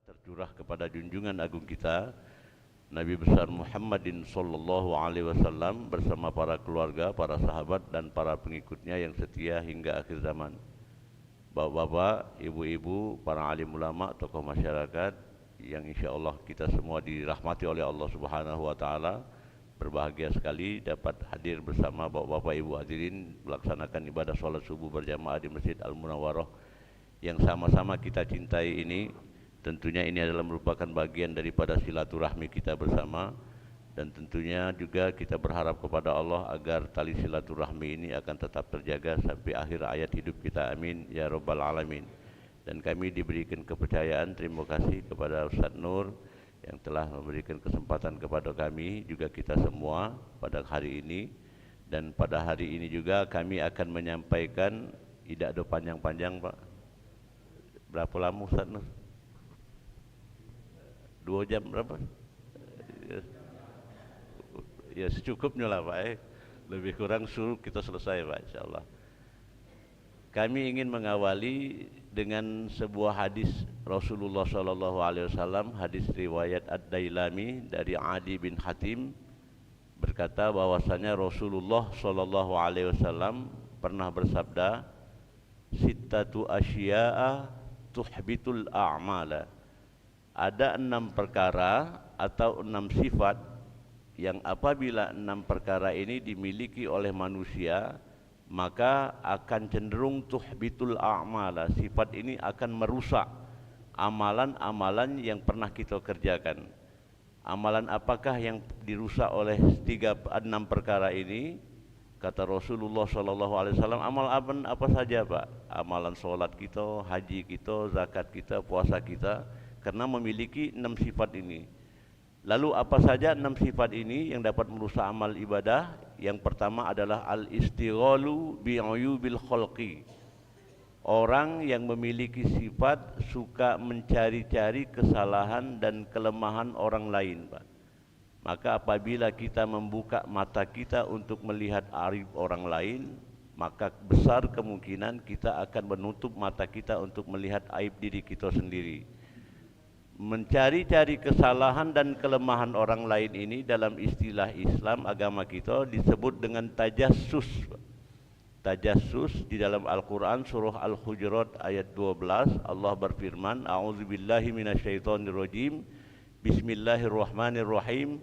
Tercurah kepada junjungan agung kita Nabi besar Muhammadin sallallahu alaihi wasallam bersama para keluarga, para sahabat dan para pengikutnya yang setia hingga akhir zaman. Bapak-bapak, ibu-ibu, para alim ulama, tokoh masyarakat yang insyaallah kita semua dirahmati oleh Allah Subhanahu wa taala. Berbahagia sekali dapat hadir bersama bapak-bapak, ibu hadirin melaksanakan ibadah salat subuh berjamaah di Masjid Al-Munawwarah yang sama-sama kita cintai ini. Tentunya ini adalah merupakan bagian daripada silaturahmi kita bersama, dan tentunya juga kita berharap kepada Allah agar tali silaturahmi ini akan tetap terjaga sampai akhir hayat hidup kita. Amin ya rabbal alamin. Dan kami diberikan kepercayaan, terima kasih kepada Ustaz Nur yang telah memberikan kesempatan kepada kami juga kita semua pada hari ini. Dan pada hari ini juga kami akan menyampaikan, tidak ada panjang-panjang Pak. Berapa lama Ustaz Nur? 2 jam berapa? Ya secukupnya lah Pak. Lebih kurang suruh kita selesai Pak, insyaallah. Kami ingin mengawali dengan sebuah hadis Rasulullah sallallahu alaihi wasallam, hadis riwayat Ad-Dailami dari Adi bin Hatim, berkata bahwasanya Rasulullah sallallahu alaihi wasallam pernah bersabda, sittatu asya'a tuhbitul a'mala. Ada 6 perkara atau 6 sifat yang apabila 6 perkara ini dimiliki oleh manusia, maka akan cenderung tuhbitul a'mala. Sifat ini akan merusak amalan-amalan yang pernah kita kerjakan. Amalan apakah yang dirusak oleh 6 perkara ini? Kata Rasulullah SAW, amal apa saja Pak? Amalan solat kita, haji kita, zakat kita, puasa kita, karena memiliki 6 sifat ini. Lalu apa saja 6 sifat ini yang dapat merusak amal ibadah? Yang pertama adalah al-istighalu bi'uyubil khalqi. Orang yang memiliki sifat suka mencari-cari kesalahan dan kelemahan orang lain, Pak. Maka apabila kita membuka mata kita untuk melihat aib orang lain, maka besar kemungkinan kita akan menutup mata kita untuk melihat aib diri kita sendiri. Mencari-cari kesalahan dan kelemahan orang lain ini dalam istilah Islam agama kita disebut dengan tajassus. Tajassus di dalam Al-Quran surah Al-Hujurat ayat 12 Allah berfirman, a'udzubillahi minasyaitonirrajim, bismillahirrahmanirrahim,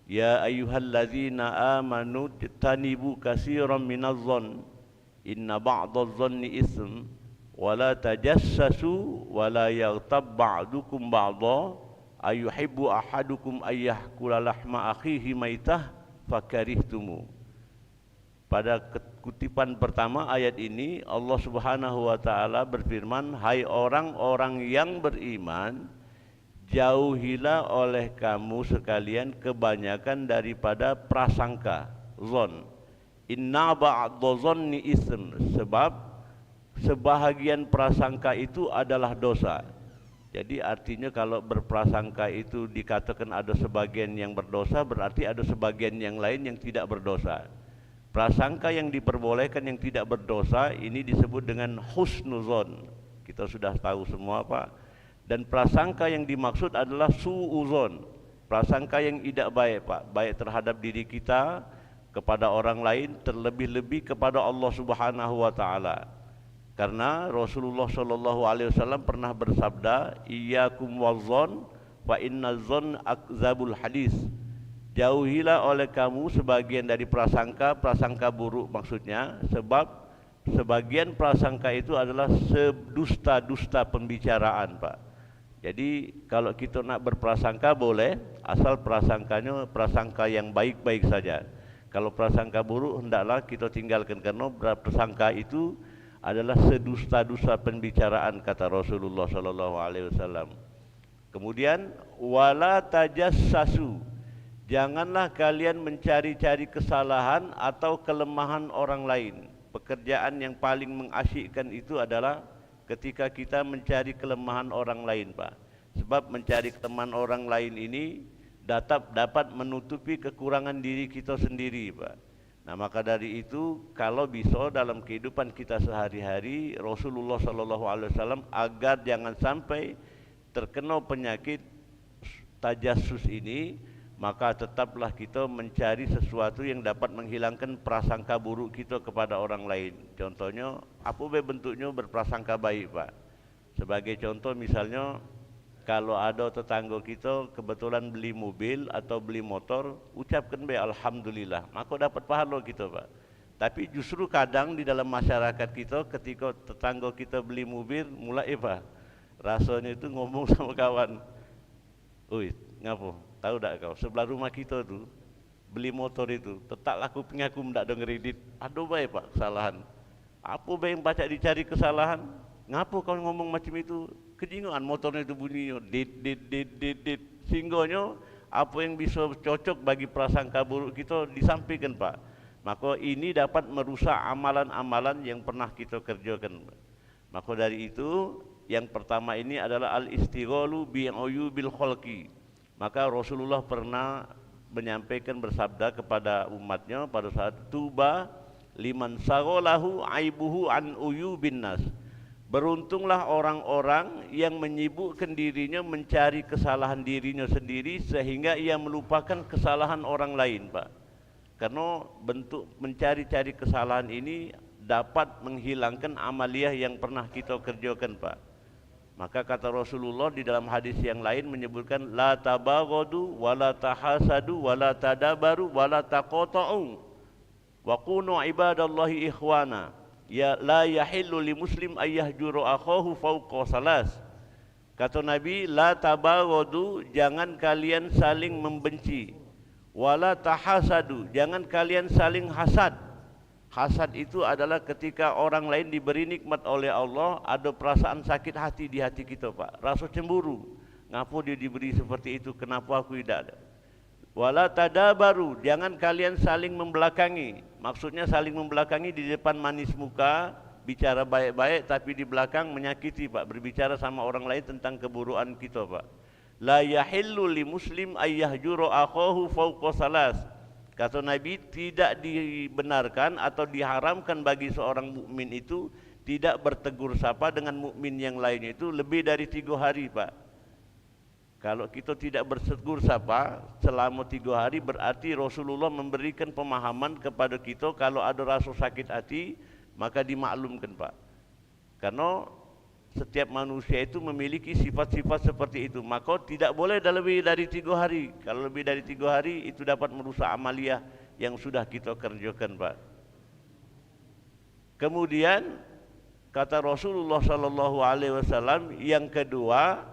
ya ayyuhalladzina amanu tanibu katsiran minadh-dhon inna ba'dadh-dhonni ism wala tajassasu wala yaghtab ba'dukum ba'dha ayuhibbu ahadukum ayyahkula lahma akhihi maitah fakarihtumu. Pada kutipan pertama ayat ini Allah Subhanahu wa taala berfirman, hai orang-orang yang beriman, jauhilah oleh kamu sekalian kebanyakan daripada prasangka, zon. Inna ba'dadh-dhonni ism, sebab sebahagian prasangka itu adalah dosa. Jadi artinya kalau berprasangka itu dikatakan ada sebagian yang berdosa, berarti ada sebagian yang lain yang tidak berdosa. Prasangka yang diperbolehkan yang tidak berdosa ini disebut dengan husnuzon. Kita sudah tahu semua Pak. Dan prasangka yang dimaksud adalah su'uzon. Prasangka yang tidak baik Pak, baik terhadap diri kita, kepada orang lain, terlebih-lebih kepada Allah Subhanahu wa taala. Karena Rasulullah sallallahu alaihi wasallam pernah bersabda, iyyakum wazzon fa innaz-zon akzabul hadis. Jauhilah oleh kamu sebagian dari prasangka, prasangka buruk maksudnya, sebab sebagian prasangka itu adalah sedusta-dusta pembicaraan Pak. Jadi kalau kita nak berprasangka boleh, asal prasangkanya prasangka yang baik-baik saja. Kalau prasangka buruk hendaklah kita tinggalkan, karena prasangka itu adalah sedusta-dusta pembicaraan kata Rasulullah sallallahu alaihi wasallam. Kemudian wala tajassasu, janganlah kalian mencari-cari kesalahan atau kelemahan orang lain. Pekerjaan yang paling mengasyikkan itu adalah ketika kita mencari kelemahan orang lain Pak. Sebab mencari kelemahan orang lain ini dapat menutupi kekurangan diri kita sendiri Pak. Nah maka dari itu kalau bisa dalam kehidupan kita sehari-hari Rasulullah SAW agar jangan sampai terkena penyakit tajassus ini, maka tetaplah kita mencari sesuatu yang dapat menghilangkan prasangka buruk kita kepada orang lain. Contohnya, apa bentuknya berprasangka baik, Pak? Sebagai contoh misalnya, kalau ada tetangga kita kebetulan beli mobil atau beli motor, ucapkan baik alhamdulillah, maka dapat pahala kita, Pak. Tapi justru kadang di dalam masyarakat kita ketika tetangga kita beli mobil, mulai Pak, rasanya itu ngomong sama kawan, "Oi, ngapo? Tahu tak kau, sebelah rumah kita tu beli motor itu, tetap laku pengaku ndak ada ngeredit. Aduh baik Pak, kesalahan. Apa baik yang baca dicari kesalahan? Ngapo kau ngomong macam itu? Kejingan motornya itu bunyinya dit. Sehingga apa yang bisa cocok bagi prasangka buruk kita disampaikan, Pak. Maka ini dapat merusak amalan-amalan yang pernah kita kerjakan. Maka dari itu, yang pertama ini adalah al-istighalu bi'uyubil khalqi. Maka Rasulullah pernah menyampaikan bersabda kepada umatnya pada saat tuba liman saghalahu aibuhu an uyubin nas. Beruntunglah orang-orang yang menyibukkan dirinya mencari kesalahan dirinya sendiri sehingga ia melupakan kesalahan orang lain, Pak. Karena bentuk mencari-cari kesalahan ini dapat menghilangkan amaliyah yang pernah kita kerjakan, Pak. Maka kata Rasulullah di dalam hadis yang lain menyebutkan la tabaghadu wala tahasadu wala tadabaru wala taqata'u wa kunu ibadallahi ikhwana. Ya la yahillu li muslim ayyahjuru akhahu fawqa salas. Kata Nabi, la tabaghadu, jangan kalian saling membenci. Wala tahasadu, jangan kalian saling hasad. Hasad itu adalah ketika orang lain diberi nikmat oleh Allah, ada perasaan sakit hati di hati kita, Pak. Rasa cemburu. Ngapa dia diberi seperti itu, kenapa aku tidak ada? Wala tadabaru, jangan kalian saling membelakangi. Maksudnya saling membelakangi di depan manis muka, bicara baik-baik, tapi di belakang menyakiti, Pak. Berbicara sama orang lain tentang keburukan kita, Pak. La yahillu li muslim ayyahjuru akhahu fawqa salas. Kata Nabi, tidak dibenarkan atau diharamkan bagi seorang mukmin itu tidak bertegur sapa dengan mukmin yang lain itu lebih dari 3 hari, Pak. Kalau kita tidak bertegur sapa selama 3 hari, berarti Rasulullah memberikan pemahaman kepada kita kalau ada rasa sakit hati, maka dimaklumkan, Pak. Karena setiap manusia itu memiliki sifat-sifat seperti itu, maka tidak boleh lebih dari 3 hari. Kalau lebih dari 3 hari itu dapat merusak amaliyah yang sudah kita kerjakan, Pak. Kemudian kata Rasulullah SAW yang kedua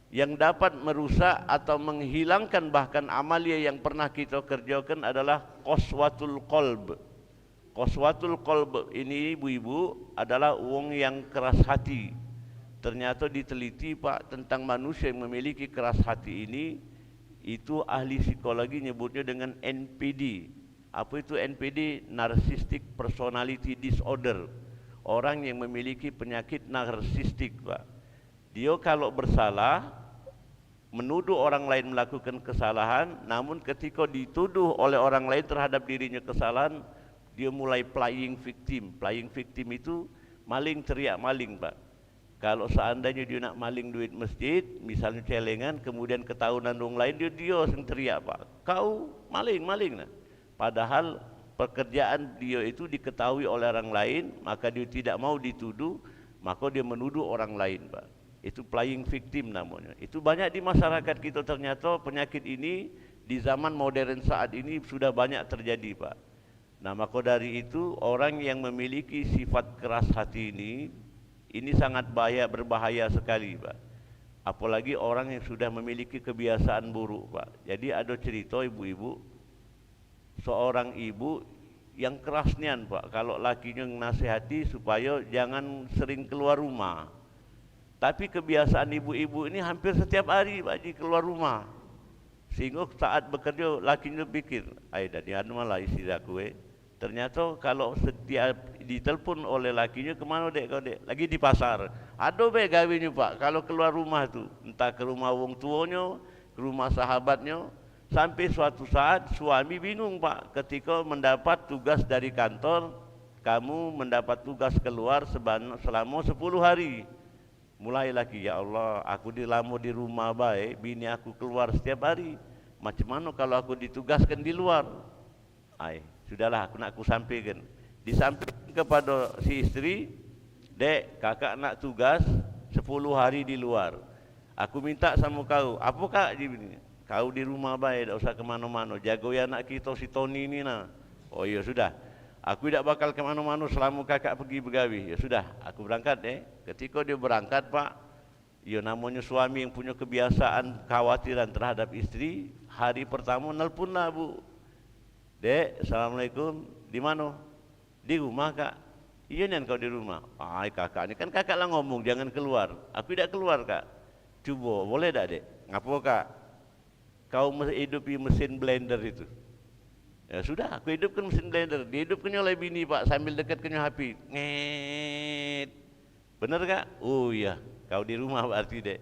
yang dapat merusak atau menghilangkan bahkan amaliyah yang pernah kita kerjakan adalah qaswatul qalb. Qaswatul qalb ini ibu-ibu adalah wong yang keras hati. Ternyata diteliti, Pak, tentang manusia yang memiliki keras hati ini, itu ahli psikologi nyebutnya dengan NPD. Apa itu NPD? Narcissistic Personality Disorder. Orang yang memiliki penyakit narsistik, Pak. Dia kalau bersalah, menuduh orang lain melakukan kesalahan, namun ketika dituduh oleh orang lain terhadap dirinya kesalahan, dia mulai playing victim. Playing victim itu maling teriak maling, Pak. Kalau seandainya dia nak maling duit masjid, misalnya celengan, kemudian ketahuan orang lain, dia yang teriak, Pak, kau maling nah. Padahal pekerjaan dia itu diketahui oleh orang lain, maka dia tidak mau dituduh, maka dia menuduh orang lain, Pak. Itu playing victim namanya. Itu banyak di masyarakat kita. Ternyata penyakit ini di zaman modern saat ini sudah banyak terjadi, Pak. Nah, maka dari itu orang yang memiliki sifat keras hati ini sangat berbahaya sekali, Pak. Apalagi orang yang sudah memiliki kebiasaan buruk, Pak. Jadi ada cerita ibu-ibu, seorang ibu yang keras nian, Pak. Kalau lakinya nasihati supaya jangan sering keluar rumah. Tapi kebiasaan ibu-ibu ini hampir setiap hari, Pak, di keluar rumah. Sehingga saat bekerja lakinya pikir, "Aida ni anu malah istri aku Ternyata kalau setiap ditelepon oleh lakinya, "Kemana dek kau dek?" "Lagi di pasar." "Aduh be gawinya, Pak." Kalau keluar rumah tu, entah ke rumah wong tuanya, ke rumah sahabatnya, sampai suatu saat suami bingung, Pak, ketika mendapat tugas dari kantor, kamu mendapat tugas keluar selama 10 hari. mulai lagi, ya Allah, aku lama di rumah baik, bini aku keluar setiap hari. Macam mana kalau aku ditugaskan di luar? Sudahlah, aku sampaikan. Disampaikan kepada si istri, dek, kakak nak tugas 10 hari di luar. Aku minta sama kau, apa kak? Kau di rumah baik, tak usah kemana-mana. Jaga anak kita si Tony ni nah. Oh ya sudah. Aku tidak bakal kemana-mana selama kakak pergi bergawi. Ya sudah, aku berangkat. Ketika dia berangkat pak, ya namanya suami yang punya kebiasaan khawatiran terhadap istri. Hari pertama nelponlah bu. Dek, assalamualaikum. Di mana? Di rumah kak. Iya nih kau di rumah. Kakak ni kan kakak lah ngomong jangan keluar. Aku tidak keluar kak. Cuba, boleh tak dek? Ngapa kak? Kau hidupi mesin blender itu. Ya sudah, aku hidupkan mesin blender. Dihidupkan oleh bini pak sambil dekatkan HP. Nget. Benar kak? Oh iya, kau di rumah berarti dek.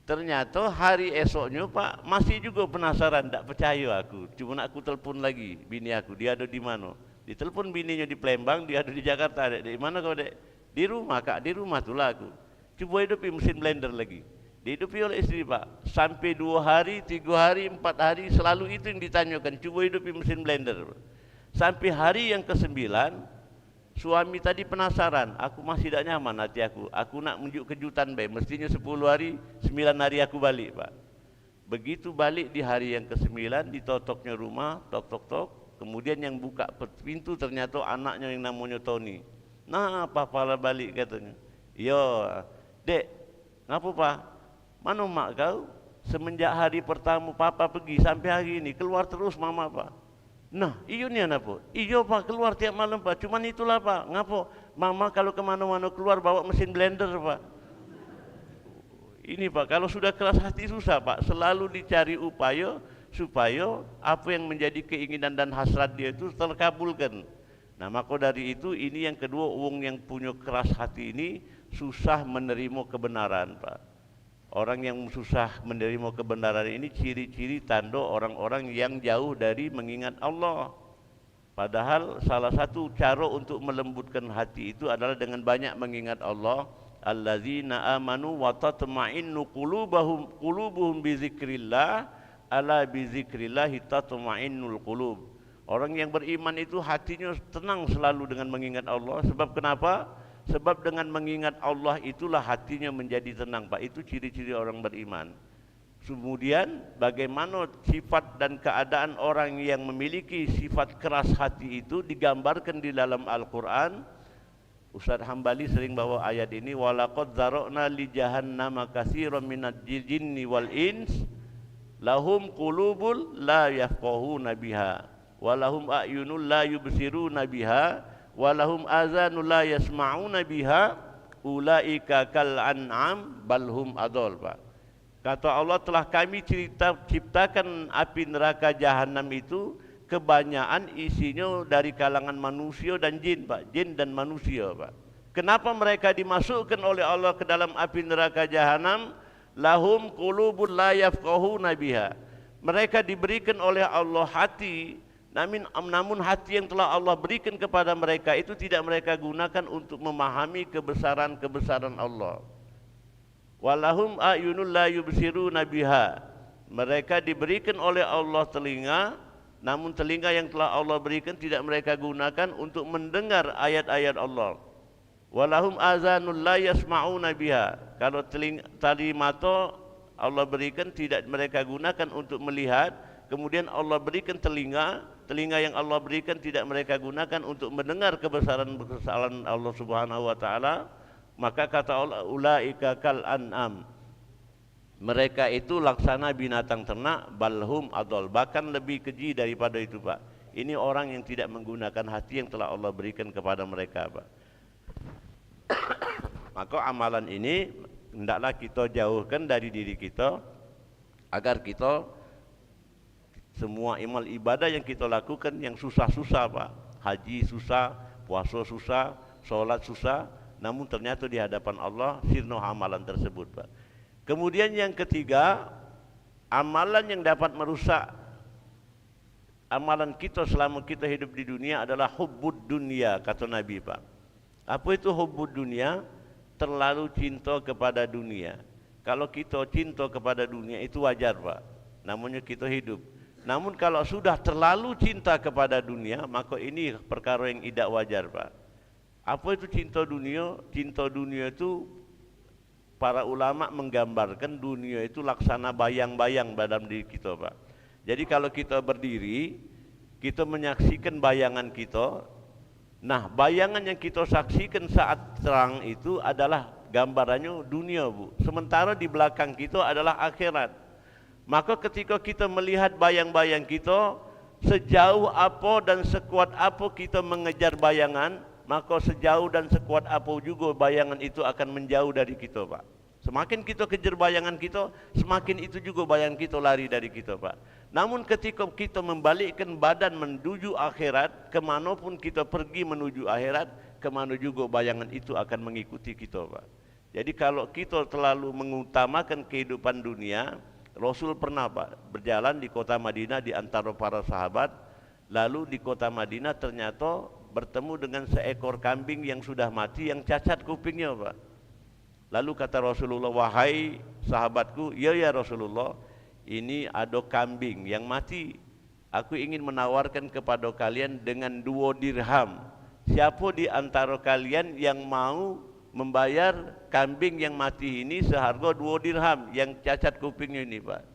Ternyata hari esoknya pak masih juga penasaran, tak percaya aku. Cuma nak aku telepon lagi bini aku, dia ada di mana? Ditelepon bininya di Palembang, dia ada di Jakarta. Dek, di mana kau dek? Di rumah kak, di rumah itulah aku. Coba hidupi mesin blender lagi. Dihidupi oleh istri pak, sampai 2 hari, 3 hari, 4 hari selalu itu yang ditanyakan. Coba hidupi mesin blender. Sampai hari yang ke-9, suami tadi penasaran. Aku masih tidak nyaman hati aku. Aku nak menunjuk kejutan baik. Mestinya 10 hari, 9 hari aku balik pak. Begitu balik di hari yang ke-9, ditotoknya rumah, tok. Kemudian yang buka pintu ternyata anaknya yang namanya Tony. Nah, papa lah balik katanya. Yo, dek, ngapa pak? Mana mak kau? Semenjak hari pertama papa pergi sampai hari ini keluar terus mama pak. Nah, iyo ni apa? Iyo pak keluar tiap malam pak. Cuman itulah pak. Ngapa? Mama kalau kemana-mana keluar bawa mesin blender pak. Ini pak, kalau sudah keras hati susah pak. Selalu dicari upaya supaya apa yang menjadi keinginan dan hasrat dia itu terkabulkan. Nah maka dari itu ini yang kedua, wong yang punya keras hati ini susah menerima kebenaran pak. Orang yang susah menerima kebenaran ini ciri-ciri tanda orang-orang yang jauh dari mengingat Allah. Padahal salah satu cara untuk melembutkan hati itu adalah dengan banyak mengingat Allah. Allazina amanu wa tatma'innu qulubuhum bi dzikrillah, ala bi dzikrillah tatma'innul qulub. Orang yang beriman itu hatinya tenang selalu dengan mengingat Allah. Sebab kenapa? Sebab dengan mengingat Allah itulah hatinya menjadi tenang pak. Itu ciri-ciri orang beriman. Kemudian bagaimana sifat dan keadaan orang yang memiliki sifat keras hati itu digambarkan di dalam Al-Quran. Ustaz Hambali sering bawa ayat ini. Walaqad zara'na li jahannama katsiran minal jinni wal ins lahum qulubul la yafqahuna biha walahum a'yunul la yubsiruna biha walahum azanul la yasma'una biha ulaika kal an'am balhum adol pak. Kata Allah, telah kami ciptakan api neraka jahanam itu kebanyakan isinya dari kalangan manusia dan jin pak, jin dan manusia pak. Kenapa mereka dimasukkan oleh Allah ke dalam api neraka jahanam? Lahum qulubul la yafqahuna biha. Mereka diberikan oleh Allah hati, namun hati yang telah Allah berikan kepada mereka itu tidak mereka gunakan untuk memahami kebesaran-kebesaran Allah. Walahum a'yunul la yubsiruna biha. Mereka diberikan oleh Allah telinga, namun telinga yang telah Allah berikan tidak mereka gunakan untuk mendengar ayat-ayat Allah. Walahum azanul la yasma'una biha. Kalau tali mata Allah berikan tidak mereka gunakan untuk melihat. Kemudian Allah berikan telinga yang Allah berikan tidak mereka gunakan untuk mendengar kebesaran Allah Subhanahu wa taala. Maka kata Allah, ulaika kal an'am. Mereka itu laksana binatang ternak, balhum adol, bahkan lebih keji daripada itu pak. Ini orang yang tidak menggunakan hati yang telah Allah berikan kepada mereka pak. Maka amalan ini hendaklah kita jauhkan dari diri kita agar kita semua amal ibadah yang kita lakukan yang susah-susah pak, haji susah, puasa susah, sholat susah, namun ternyata di hadapan Allah sirna amalan tersebut pak. Kemudian yang ketiga, amalan yang dapat merusak amalan kita selama kita hidup di dunia adalah hubbud dunia, kata Nabi pak. Apa itu hubbud dunia? terlalu cinta kepada dunia. Kalau kita cinta kepada dunia itu wajar Pak, namanya kita hidup. Namun kalau sudah terlalu cinta kepada dunia, maka ini perkara yang tidak wajar Pak. Apa itu cinta dunia? Cinta dunia itu para ulama menggambarkan dunia itu laksana bayang-bayang dalam diri kita Pak. Jadi kalau kita berdiri, kita menyaksikan bayangan kita. Nah, bayangan yang kita saksikan saat terang itu adalah gambarannya dunia Bu. Sementara di belakang kita adalah akhirat. Maka ketika kita melihat bayang-bayang kita, sejauh apa dan sekuat apa kita mengejar bayangan, maka sejauh dan sekuat apa juga bayangan itu akan menjauh dari kita Pak. Semakin kita kejar bayangan kita, semakin itu juga bayangan kita lari dari kita Pak. Namun ketika kita membalikkan badan menuju akhirat, kemanapun kita pergi menuju akhirat, kemana juga bayangan itu akan mengikuti kita Pak. Jadi kalau kita terlalu mengutamakan kehidupan dunia, Rasul pernah Pak berjalan di kota Madinah di antara para sahabat, lalu di kota Madinah ternyata bertemu dengan seekor kambing yang sudah mati yang cacat kupingnya Pak. Lalu kata Rasulullah, wahai sahabatku, ya Rasulullah, ini ada kambing yang mati. Aku ingin menawarkan kepada kalian dengan 2 dirham. Siapa di antara kalian yang mau membayar kambing yang mati ini seharga 2 dirham yang cacat kupingnya ini Pak?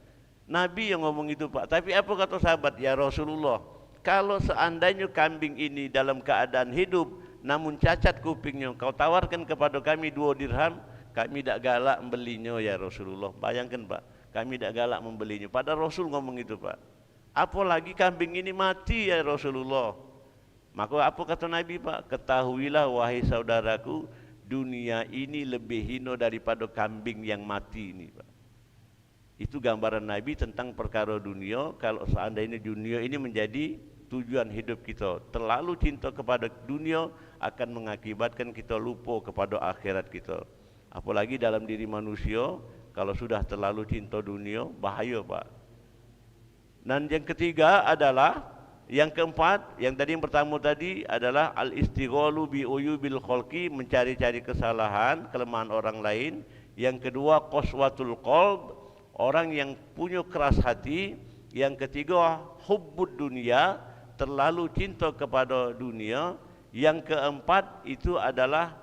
Nabi yang ngomong itu Pak. Tapi apa kata sahabat? Ya Rasulullah, kalau seandainya kambing ini dalam keadaan hidup namun cacat kupingnya, kau tawarkan kepada kami 2 dirham, kami tidak galak membelinya ya Rasulullah. Bayangkan Pak, kami tidak galak membelinya. Pada Rasul ngomong itu Pak. Apalagi kambing ini mati ya Rasulullah. Maka apa kata Nabi Pak? Ketahuilah wahai saudaraku, dunia ini lebih hina daripada kambing yang mati ini Pak. Itu gambaran Nabi tentang perkara dunia. Kalau seandainya dunia ini menjadi tujuan hidup kita, terlalu cinta kepada dunia akan mengakibatkan kita lupa kepada akhirat kita. Apalagi dalam diri manusia, kalau sudah terlalu cinta dunia, bahaya Pak. Dan yang ketiga adalah, yang keempat, yang pertama tadi adalah al-istighalu bi uyubil khalqi, mencari-cari kesalahan, kelemahan orang lain. Yang kedua qaswatul qalb, orang yang punya keras hati. Yang ketiga hubbud dunia, terlalu cinta kepada dunia. Yang keempat itu adalah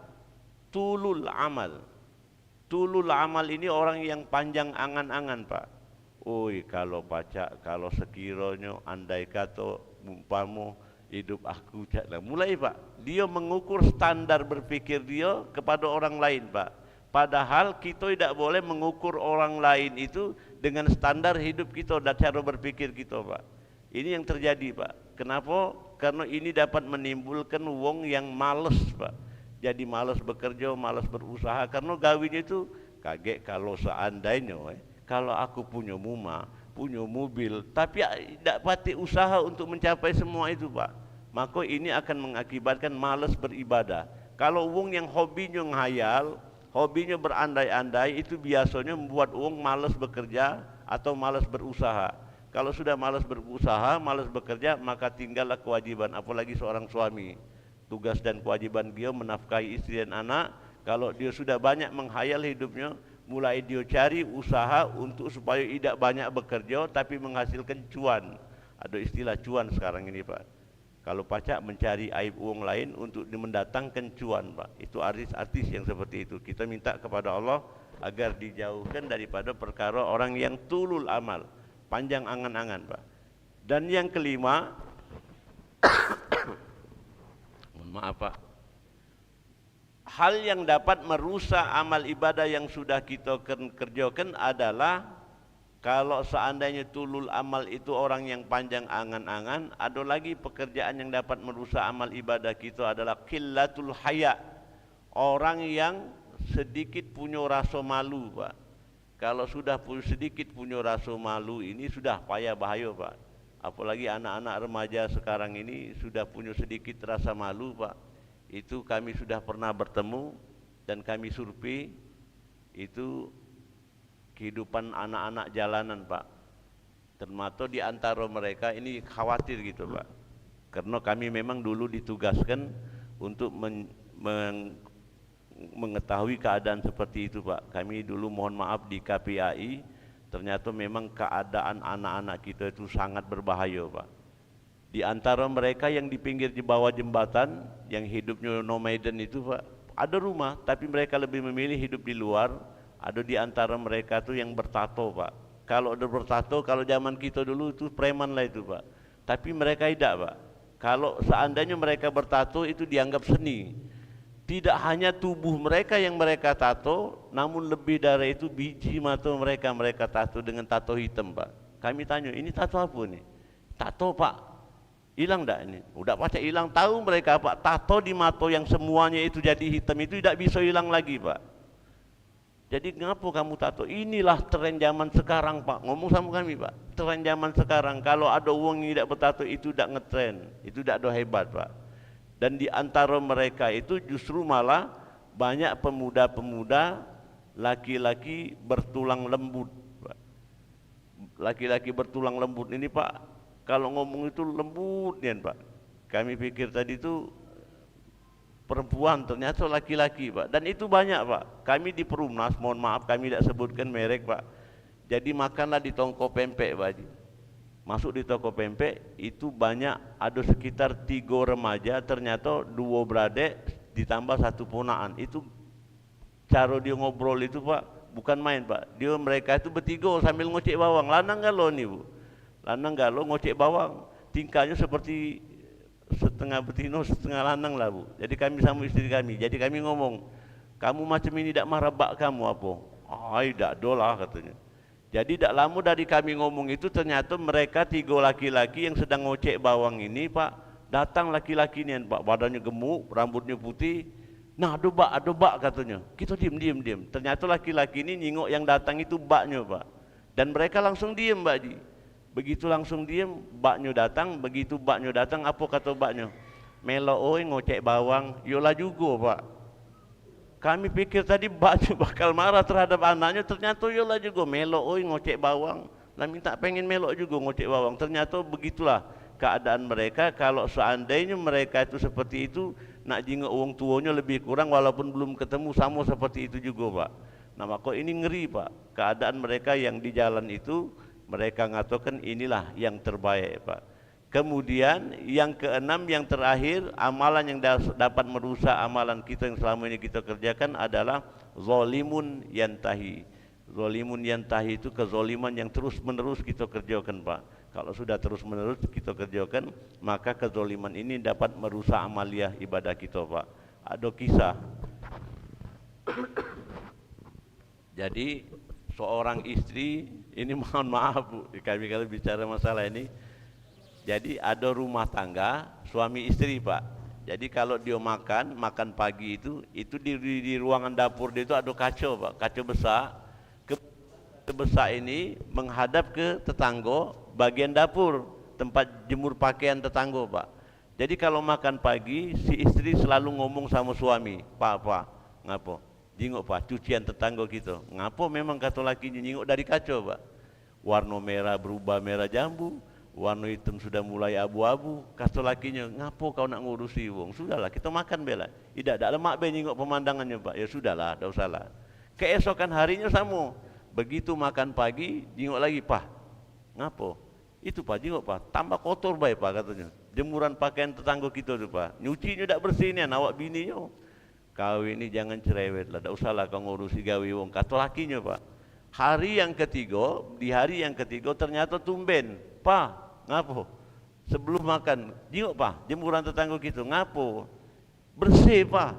tulul amal. Tulul amal ini orang yang panjang angan-angan Pak. Oi, kalau pacak, kalau sekiranya andai kata umpama hidup aku caklah. Mulai Pak, dia mengukur standar berpikir dia kepada orang lain Pak. Padahal kita tidak boleh mengukur orang lain itu dengan standar hidup kita dan cara berpikir kita Pak. Ini yang terjadi Pak. Kenapa? Karena ini dapat menimbulkan wong yang malas Pak. Jadi malas bekerja, malas berusaha. Karena gawinya itu kaget kalau seandainya kalau aku punya rumah, punya mobil, tapi tidak pati usaha untuk mencapai semua itu Pak, maka ini akan mengakibatkan malas beribadah. Kalau wong yang hobinya menghayal, hobinya berandai-andai, itu biasanya membuat wong malas bekerja atau malas berusaha. Kalau sudah malas berusaha, malas bekerja, maka tinggallah kewajiban, apalagi seorang suami. Tugas dan kewajiban dia menafkahi istri dan anak. Kalau dia sudah banyak menghayal hidupnya, mulai dia cari usaha untuk supaya tidak banyak bekerja tapi menghasilkan cuan. Ada istilah cuan sekarang ini Pak. Kalau pacak mencari aib uang lain untuk mendatangkan cuan Pak. Itu artis-artis yang seperti itu. Kita minta kepada Allah agar dijauhkan daripada perkara orang yang tulul amal, panjang angan-angan Pak. Dan yang kelima, mohon maaf Pak, hal yang dapat merusak amal ibadah yang sudah kita kerjakan adalah kalau seandainya tulul amal itu orang yang panjang angan-angan, ada lagi pekerjaan yang dapat merusak amal ibadah kita adalah qillatul haya, orang yang sedikit punya rasa malu Pak. Kalau sudah sedikit punya rasa malu ini sudah payah bahaya Pak. Apalagi anak-anak remaja sekarang ini sudah punya sedikit rasa malu Pak. Itu kami sudah pernah bertemu dan kami survei itu kehidupan anak-anak jalanan Pak. Termasuk di antara mereka ini khawatir gitu Pak. Karena kami memang dulu ditugaskan untuk mengetahui keadaan seperti itu Pak. Kami dulu mohon maaf di KPAI, ternyata memang keadaan anak-anak kita itu sangat berbahaya Pak. Di antara mereka yang di pinggir di bawah jembatan, yang hidupnya nomaden itu Pak, ada rumah tapi mereka lebih memilih hidup di luar. Ada di antara mereka tuh yang bertato Pak. Kalau ada bertato, kalau zaman kita dulu itu preman lah itu Pak. Tapi mereka tidak Pak. Kalau seandainya mereka bertato itu dianggap seni. Tidak hanya tubuh mereka yang mereka tato, namun lebih dari itu biji mata mereka tato dengan tato hitam Pak. Kami tanya, ini tato apa nih? Tato Pak, hilang enggak ini? Udah pasti hilang. Tahu mereka Pak, tato di mata yang semuanya itu jadi hitam itu tidak bisa hilang lagi Pak. Jadi ngapa kamu tato? Inilah tren zaman sekarang Pak. Ngomong sama kami Pak, tren zaman sekarang. Kalau ada uang yang tidak bertato itu tidak ngetren, itu tidak ada hebat Pak. Dan di antara mereka itu justru malah banyak pemuda-pemuda laki-laki bertulang lembut Pak. Laki-laki bertulang lembut ini Pak, kalau ngomong itu lembut nih Pak. Kami pikir tadi itu perempuan, ternyata laki-laki Pak. Dan itu banyak Pak. Kami di Perumnas, mohon maaf kami tidak sebutkan merek Pak. Jadi makanlah di tongko pempek Pak. Masuk di toko pempek itu banyak, ada sekitar 3 remaja, ternyata 2 beradik ditambah 1 ponaan. Itu cara dia ngobrol itu Pak, bukan main Pak. Mereka itu bertiga sambil ngocek bawang. Lanang galau nih Bu, lanang galau ngocek bawang. Tingkahnya seperti setengah betina setengah lanang lah Bu. Jadi kami sama istri kami, jadi kami ngomong, kamu macam ini tidak marah bak kamu apa? Tidak dolah katanya. Jadi tidak lama dari kami ngomong itu, ternyata mereka 3 laki-laki yang sedang ngocek bawang ini Pak, datang laki-laki ini Pak, badannya gemuk, rambutnya putih. Nah, ada bak katanya. Kita diam. Ternyata laki-laki ini nyingok yang datang itu baknya Pak. Dan mereka langsung diam Pak Ji. Begitu langsung diam, baknya datang. Begitu baknya datang, apa kata baknya? Melo oi ngocek bawang, yola juga Pak. Kami pikir tadi baknya bakal marah terhadap anaknya, ternyata yola juga melo oi ngocek bawang. Lah minta pengen melok juga ngocek bawang. Ternyata begitulah keadaan mereka. Kalau seandainya mereka itu seperti itu, nak jingok uang tuanya lebih kurang walaupun belum ketemu, sama seperti itu juga Pak. Nah maka ini ngeri Pak. Keadaan mereka yang di jalan itu, mereka ngatakan inilah yang terbaik Pak. Kemudian yang keenam, yang terakhir, amalan yang dapat merusak amalan kita yang selama ini kita kerjakan adalah zalimun yantahi. Zalimun yantahi itu kezaliman yang terus menerus kita kerjakan Pak. Kalau sudah terus menerus kita kerjakan, maka kezaliman ini dapat merusak amaliah ibadah kita Pak. Ada kisah. Jadi seorang istri, ini mohon maaf Bu, kami kalau bicara masalah ini. Jadi ada rumah tangga suami istri Pak. Jadi kalau dia makan pagi itu di ruangan dapur dia itu ada kaca Pak, kaca besar. Kaca besar ini menghadap ke tetangga bagian dapur, tempat jemur pakaian tetangga Pak. Jadi kalau makan pagi, si istri selalu ngomong sama suami, Pak, ngapa? Jingok Pak, cucian tetangga kita. Ngapa memang kata lakinya jingok dari kaca Pak. Warna merah berubah merah jambu, warna hitam sudah mulai abu-abu. Kata lakinya, ngapo kau nak ngurusi wong? Sudahlah, kita makan bela. Tidak lemak be nyingok pemandangannya Pak. Ya sudahlah, tidak usahlah. Keesokan harinya sama. Begitu makan pagi, jingok lagi Pak. Ngapo? Itu Pak, jingok Pak. Tambah kotor baik Pak katanya. Jemuran pakaian tetangga kita tu Pak. Nyucinya tidak bersih ni, awak bininya. Kau ini jangan cerewet lah, tidak usahlah kau ngurusi gawe wong. Kata lakinya Pak. Di hari yang ketiga ternyata tumben, Pak. Ngapo? Sebelum makan, jingok Pak, jemuran tetangga kita, ngapo? Bersih Pak.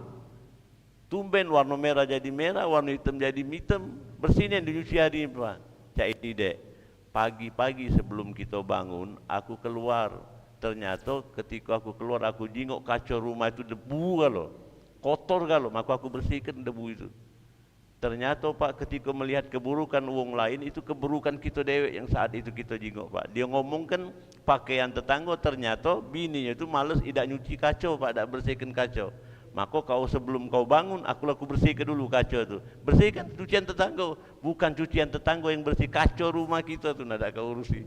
Tumben warna merah jadi merah, warna hitam jadi hitam. Bersihnya dicuci hari ini Pak. Cak ini dek, pagi-pagi sebelum kita bangun, aku keluar. Ternyata ketika aku keluar, aku jingok kaca rumah itu debu kalau, kotor kalau, maka aku bersihkan debu itu. Ternyata Pak, ketika melihat keburukan wong lain, itu keburukan kita dewek yang saat itu kita jingok Pak. Dia ngomongkan pakaian tetangga, ternyata bininya itu males tidak nyuci kacau Pak, tidak bersihkan kacau. Maka kau sebelum kau bangun, aku bersihkan dulu kacau itu. Bersihkan cucian tetangga, bukan cucian tetangga yang bersih, kacau rumah kita tu tidak kau urusi.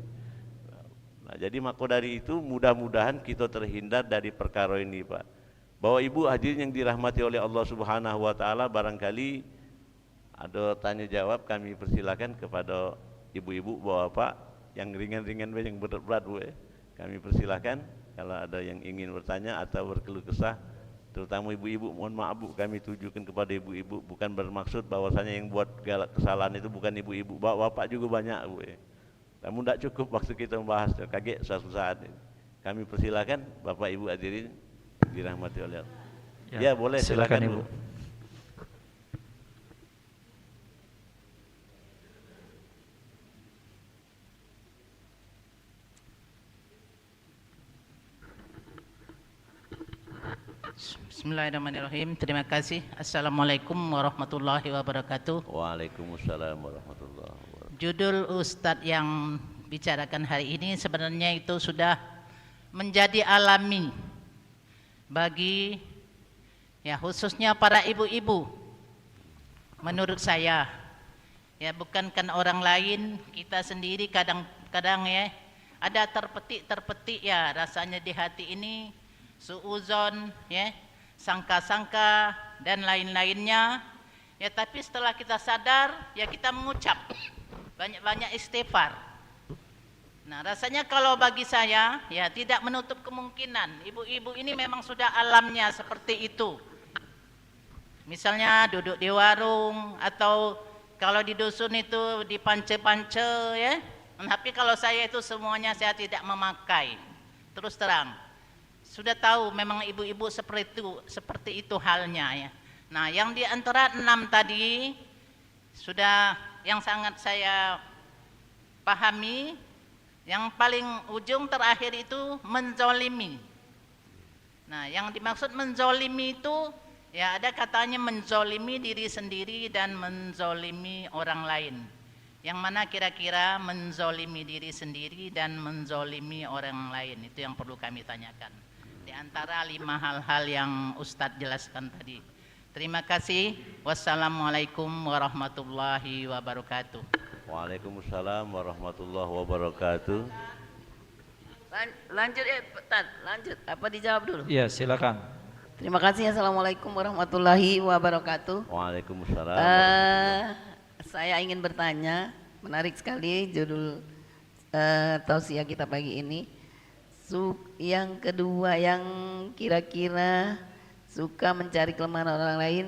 Nah, jadi maka dari itu mudah-mudahan kita terhindar dari perkara ini Pak. Bapak Ibu hadirin yang dirahmati oleh Allah Subhanahu wa taala, barangkali ada tanya jawab, kami persilakan kepada ibu-ibu, bapak-bapak yang ringan-ringan, yang berat-berat Bu. Kami persilakan kalau ada yang ingin bertanya atau berkeluh kesah, terutama ibu-ibu. Mohon maaf Bu, kami tujukan kepada ibu-ibu, bukan bermaksud bahwasanya yang buat kesalahan itu bukan ibu-ibu, bapak-bapak juga banyak Bu. Namun tidak cukup waktu kita membahas, kaget suatu saat. Kami persilakan Bapak Ibu hadirin dirahmati oleh Allah. Ya, boleh, silakan Ibu. Bismillahirrahmanirrahim. Terima kasih. Assalamualaikum warahmatullahi wabarakatuh. Waalaikumsalam warahmatullahi wabarakatuh. Judul Ustadz yang bicarakan hari ini sebenarnya itu sudah menjadi alami bagi ya khususnya para ibu-ibu. Menurut saya ya, bukankan orang lain, kita sendiri kadang-kadang ya ada terpetik ya rasanya di hati ini, suuzon ya, sangka-sangka dan lain-lainnya ya, tapi setelah kita sadar ya kita mengucap banyak-banyak istighfar. Nah, rasanya kalau bagi saya ya tidak menutup kemungkinan ibu-ibu ini memang sudah alamnya seperti itu. Misalnya duduk di warung atau kalau di dusun itu di pance-pance ya. Tapi kalau saya itu semuanya saya tidak memakai. Terus terang. Sudah tahu memang ibu-ibu seperti itu halnya ya. Nah, yang di antara 6 tadi sudah yang sangat saya pahami, yang paling ujung terakhir itu menzolimi. Nah, yang dimaksud menzolimi itu ya ada katanya menzolimi diri sendiri dan menzolimi orang lain. Yang mana kira-kira menzolimi diri sendiri dan menzolimi orang lain, itu yang perlu kami tanyakan. Di antara 5 hal-hal yang Ustadz jelaskan tadi. Terima kasih. Wassalamualaikum warahmatullahi wabarakatuh. Waalaikumsalam warahmatullahi wabarakatuh. Lanjut Tan, lanjut. Apa dijawab dulu? Ya, silakan. Terima kasih. Assalamualaikum warahmatullahi wabarakatuh. Waalaikumsalam. Saya ingin bertanya, menarik sekali judul tausiah kita pagi ini. Yang kedua, yang kira-kira suka mencari kelemahan orang lain,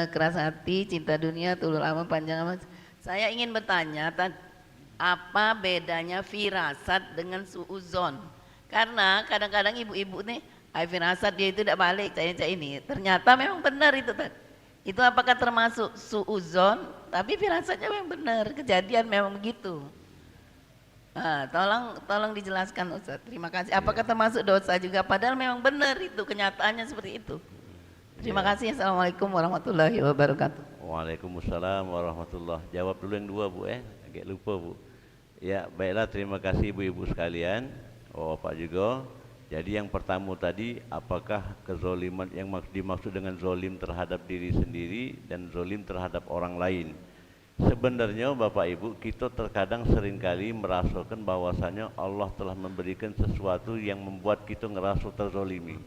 keras hati, cinta dunia, tulul amal, panjang amal. Saya ingin bertanya, apa bedanya firasat dengan suuzon? Karena kadang-kadang ibu-ibu nih, firasat dia itu tidak balik, cah ini. Ternyata memang benar itu. Itu apakah termasuk suuzon? Tapi firasatnya memang benar, kejadian memang begitu. Tolong dijelaskan Ustaz. Terima kasih. Apakah termasuk dosa juga? Padahal memang benar itu, kenyataannya seperti itu. Terima kasih. Assalamualaikum warahmatullahi wabarakatuh. Waalaikumsalam warahmatullahi. Jawab dulu yang 2 Bu, agak lupa Bu. Ya, baiklah, terima kasih ibu-ibu sekalian. Bapak juga. Jadi yang pertama tadi, apakah kezoliman yang dimaksud dengan zolim terhadap diri sendiri dan zolim terhadap orang lain? Sebenarnya Bapak Ibu, kita terkadang seringkali merasakan bahwasanya Allah telah memberikan sesuatu yang membuat kita ngerasa terzolimi.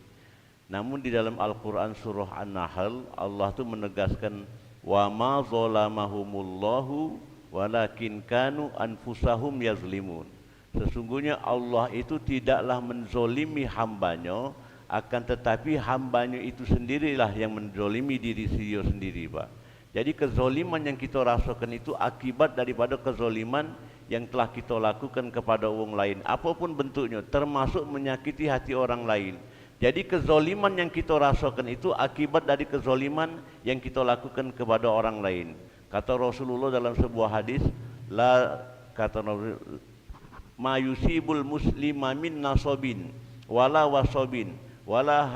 Namun di dalam Al-Quran surah An-Nahl, Allah itu menegaskan wa ma zolamahumullahu walakin kanu anfusahum yazlimun. Sesungguhnya Allah itu tidaklah menzolimi hambanya, akan tetapi hambanya itu sendirilah yang menzolimi diri sendiri Pak. Jadi kezoliman yang kita rasakan itu akibat daripada kezoliman yang telah kita lakukan kepada orang lain, apapun bentuknya, termasuk menyakiti hati orang lain. Jadi kezoliman yang kita rasakan itu akibat dari kezoliman yang kita lakukan kepada orang lain. Kata Rasulullah dalam sebuah hadis, ma yusibul muslima min nasobin wala wasobin wala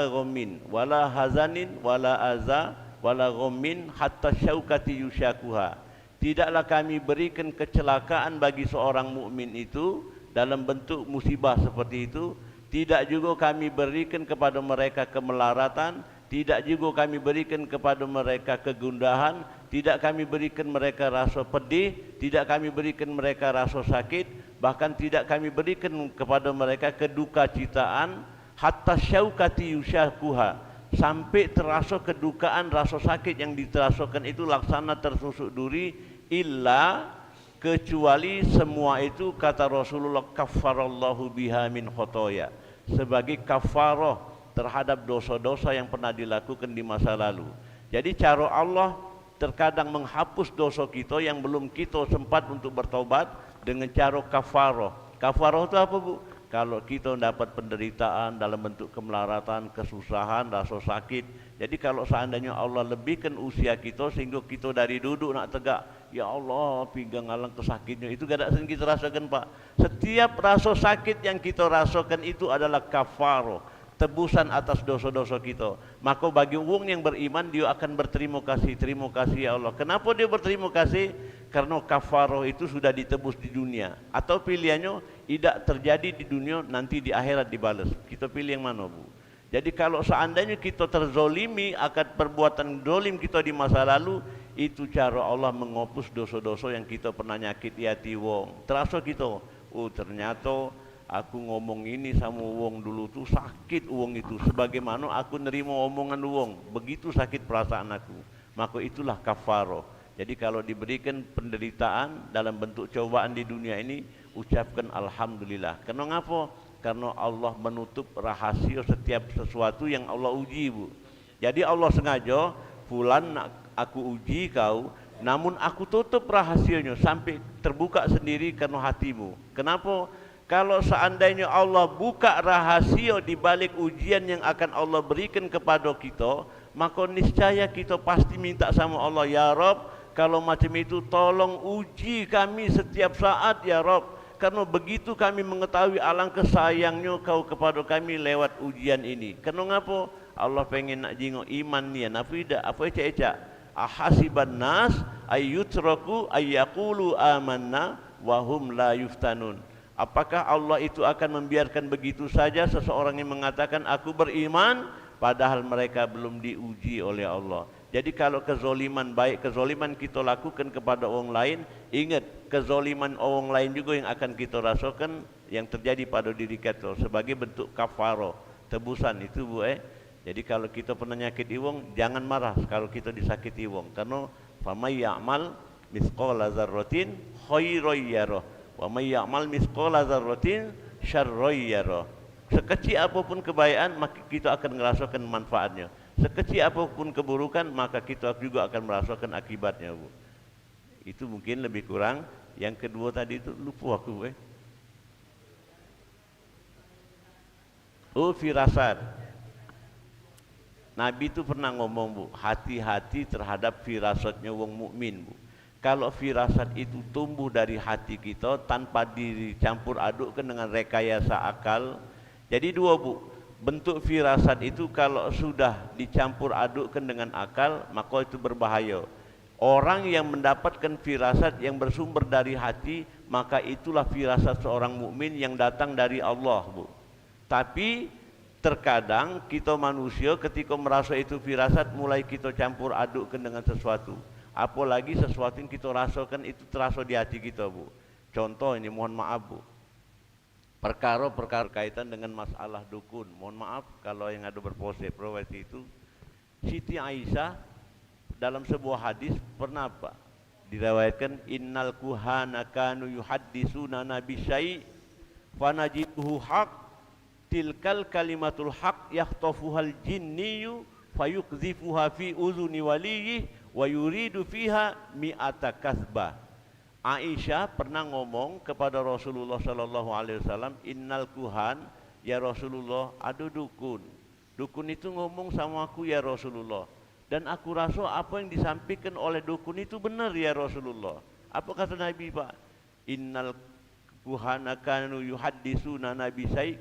ghammin wala hazanin wala aza wala ghammin hatta syaukati yusyakuha. Tidaklah kami berikan kecelakaan bagi seorang mukmin itu dalam bentuk musibah seperti itu, tidak juga kami berikan kepada mereka kemelaratan, tidak juga kami berikan kepada mereka kegundahan, tidak kami berikan mereka rasa pedih, tidak kami berikan mereka rasa sakit, bahkan tidak kami berikan kepada mereka keduka citaan hatta syaukati yushakuha, sampai terasa kedukaan, rasa sakit yang diterasakan itu laksana tersusuk duri, illa kecuali semua itu kata Rasulullah kaffarallahu biha min khotoya, sebagai kafarah terhadap dosa-dosa yang pernah dilakukan di masa lalu. Jadi cara Allah terkadang menghapus dosa kita yang belum kita sempat untuk bertaubat dengan cara kafarah. Kafarah itu apa, Bu? Kalau kita dapat penderitaan dalam bentuk kemelaratan, kesusahan, rasa sakit. Jadi kalau seandainya Allah lebihkan usia kita sehingga kita dari duduk nak tegak, ya Allah pinggang alang kesakitnya, itu gak ada yang kita rasakan, Pak. Setiap rasa sakit yang kita rasakan itu adalah kafarah, tebusan atas dosa-dosa kita. Maka bagi wong yang beriman, dia akan berterima kasih. Terima kasih ya Allah. Kenapa dia berterima kasih? Karena kafarah itu sudah ditebus di dunia. Atau pilihannya tidak terjadi di dunia, nanti di akhirat dibalas. Kita pilih yang mana, Bu? Jadi kalau seandainya kita terzolimi akan perbuatan dolim kita di masa lalu, itu cara Allah menghapus dosa-dosa yang kita pernah nyakiti hati wong. Terasa kita, oh ternyata aku ngomong ini sama wong dulu tuh sakit wong itu, sebagaimana aku nerima omongan wong, begitu sakit perasaan aku. Maka itulah kafarah. Jadi kalau diberikan penderitaan dalam bentuk cobaan di dunia ini, ucapkan alhamdulillah. Karena ngapa? Karena Allah menutup rahasia setiap sesuatu yang Allah uji, Bu. Jadi Allah sengaja, fulan aku uji kau, namun aku tutup rahasianya sampai terbuka sendiri karena hatimu. Kenapa? Kalau seandainya Allah buka rahasia di balik ujian yang akan Allah berikan kepada kita, maka niscaya kita pasti minta sama Allah, ya Rabb, kalau macam itu tolong uji kami setiap saat ya Rabb, karena begitu kami mengetahui alangkah sayangnya kau kepada kami lewat ujian ini. Karena ngapa? Allah pengen nak jingok iman ni, nafida apa ecak-ecak, ahasiban nas ayyutraku ayyaqulu amanna wahum la yuftanun. Apakah Allah itu akan membiarkan begitu saja seseorang yang mengatakan aku beriman, padahal mereka belum diuji oleh Allah. Jadi kalau kezoliman, baik kezoliman kita lakukan kepada orang lain, ingat kezoliman orang lain juga yang akan kita rasakan yang terjadi pada diri kita sebagai bentuk kafarah, tebusan itu, Bu. Jadi kalau kita pernah nyakiti wong, jangan marah kalau kita disakiti wong, karena famay ya'mal mithqala dzarratin khairan yarah wa may ya'mal mithqala dzarratin syarran yarah. Sekecil apapun kebaikan, maka kita akan merasakan manfaatnya. Sekecil apapun keburukan, maka kita juga akan merasakan akibatnya, Bu. Itu mungkin lebih kurang. Yang kedua tadi itu lupa aku, Oh, firasat. Nabi itu pernah ngomong, Bu, hati-hati terhadap firasatnya wong mukmin, Bu. Kalau firasat itu tumbuh dari hati kita tanpa dicampur adukkan dengan rekayasa akal. Jadi dua, Bu. Bentuk firasat itu kalau sudah dicampur adukkan dengan akal, maka itu berbahaya. Orang yang mendapatkan firasat yang bersumber dari hati, maka itulah firasat seorang mukmin yang datang dari Allah, Bu. Tapi terkadang kita manusia ketika merasa itu firasat, mulai kita campur adukkan dengan sesuatu. Apalagi sesuatu yang kita rasakan itu terasa di hati kita, Bu. Contoh ini, mohon maaf, Bu. Perkara-perkara kaitan dengan masalah dukun. Mohon maaf kalau yang ada berprofesi itu. Siti Aisyah dalam sebuah hadis pernah, Pak, diriwayatkan, innal kuhana kanu yuhaddisuna nabi syai' fanajiduhu haq tilkal kalimatul haq yakhtafuhal jinniyu fayukzifuha fi uzuni waliyih wa yuridu fiha mi'ata kasbah. Aisyah pernah ngomong kepada Rasulullah sallallahu alaihi wasallam, innal kuhan, ya Rasulullah, ada dukun. Dukun itu ngomong sama aku ya Rasulullah, dan aku rasa apa yang disampaikan oleh dukun itu benar ya Rasulullah. Apa kata Nabi, Pak? Innal kuhana kanu yuhaddisuna nabi syai'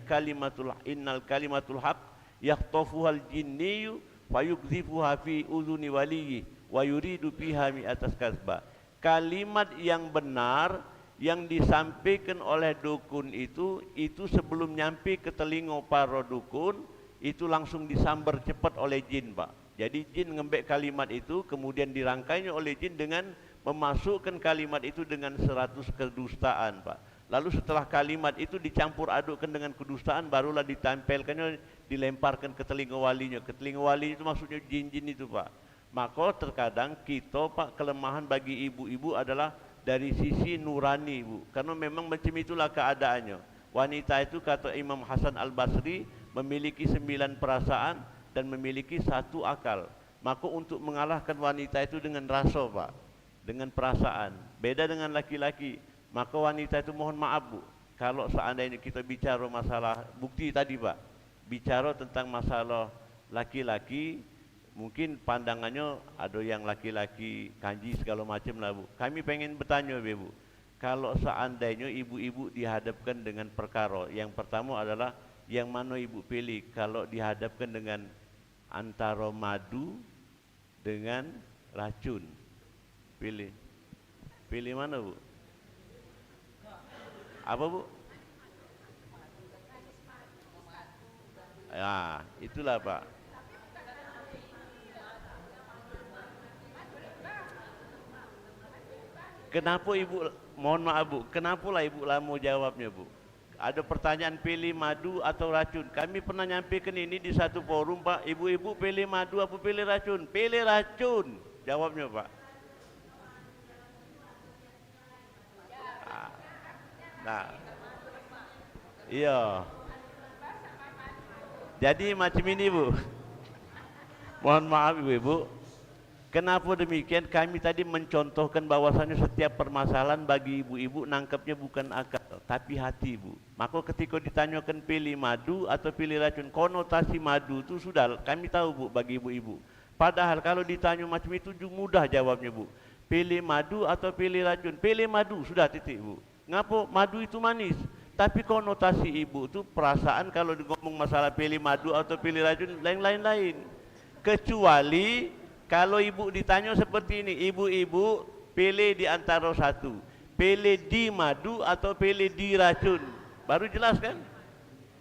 innal kalimatul haq yakhtafuhal jinniyu fayukzifuha fi uzuni waliyyi wa yuridu fiha mi'atas kasbah. Kalimat yang benar yang disampaikan oleh dukun itu sebelum nyampe ke telinga para dukun, itu langsung disambar cepat oleh jin, Pak. Jadi jin ngembek kalimat itu, kemudian dirangkainya oleh jin dengan memasukkan kalimat itu dengan 100 kedustaan, Pak. Lalu setelah kalimat itu dicampur adukkan dengan kedustaan, barulah ditempelkannya dilemparkan ke telinga walinya. Ke telinga wali itu maksudnya jin-jin itu Pak. Maka terkadang kita Pak, kelemahan bagi ibu-ibu adalah dari sisi nurani Ibu. Karena memang macam itulah keadaannya. Wanita itu kata Imam Hasan Al-Basri memiliki 9 perasaan dan memiliki 1 akal. Maka untuk mengalahkan wanita itu dengan rasa Pak, dengan perasaan. Beda dengan laki-laki. Maka wanita itu mohon maaf Bu, kalau seandainya kita bicara masalah bukti tadi Pak, bicara tentang masalah laki-laki, mungkin pandangannya ada yang laki-laki kanji segala macam lah Bu. Kami pengen bertanya Bu, kalau seandainya ibu-ibu dihadapkan dengan perkara, yang pertama adalah yang mana ibu pilih kalau dihadapkan dengan antara madu dengan racun? Pilih mana Bu? Apa Bu? Ya, itulah Pak. Kenapa Ibu, mohon maaf Bu, kenapalah Ibu lama jawabnya Bu? Ada pertanyaan pilih madu atau racun. Kami pernah nyampaikan ini di satu forum Pak. Ibu-ibu pilih madu apa pilih racun? Pilih racun. Jawabnya Pak. Nah, iya. Jadi macam ini Bu. Mohon maaf Ibu-ibu. Kenapa demikian? Kami tadi mencontohkan bahwasannya setiap permasalahan bagi ibu-ibu nangkapnya bukan akal, tapi hati Bu. Maka ketika ditanyakan pilih madu atau pilih racun, konotasi madu itu sudah kami tahu Bu bagi ibu-ibu. Padahal kalau ditanya macam itu mudah jawabnya Bu. Pilih madu atau pilih racun? Pilih madu, sudah titik Bu. Ngapa? Madu itu manis. Tapi konotasi ibu itu perasaan kalau ngomong masalah pilih madu atau pilih racun lain-lain. Kecuali kalau ibu ditanya seperti ini, ibu-ibu pilih di antara satu, pilih di madu atau pilih di racun, baru jelas kan?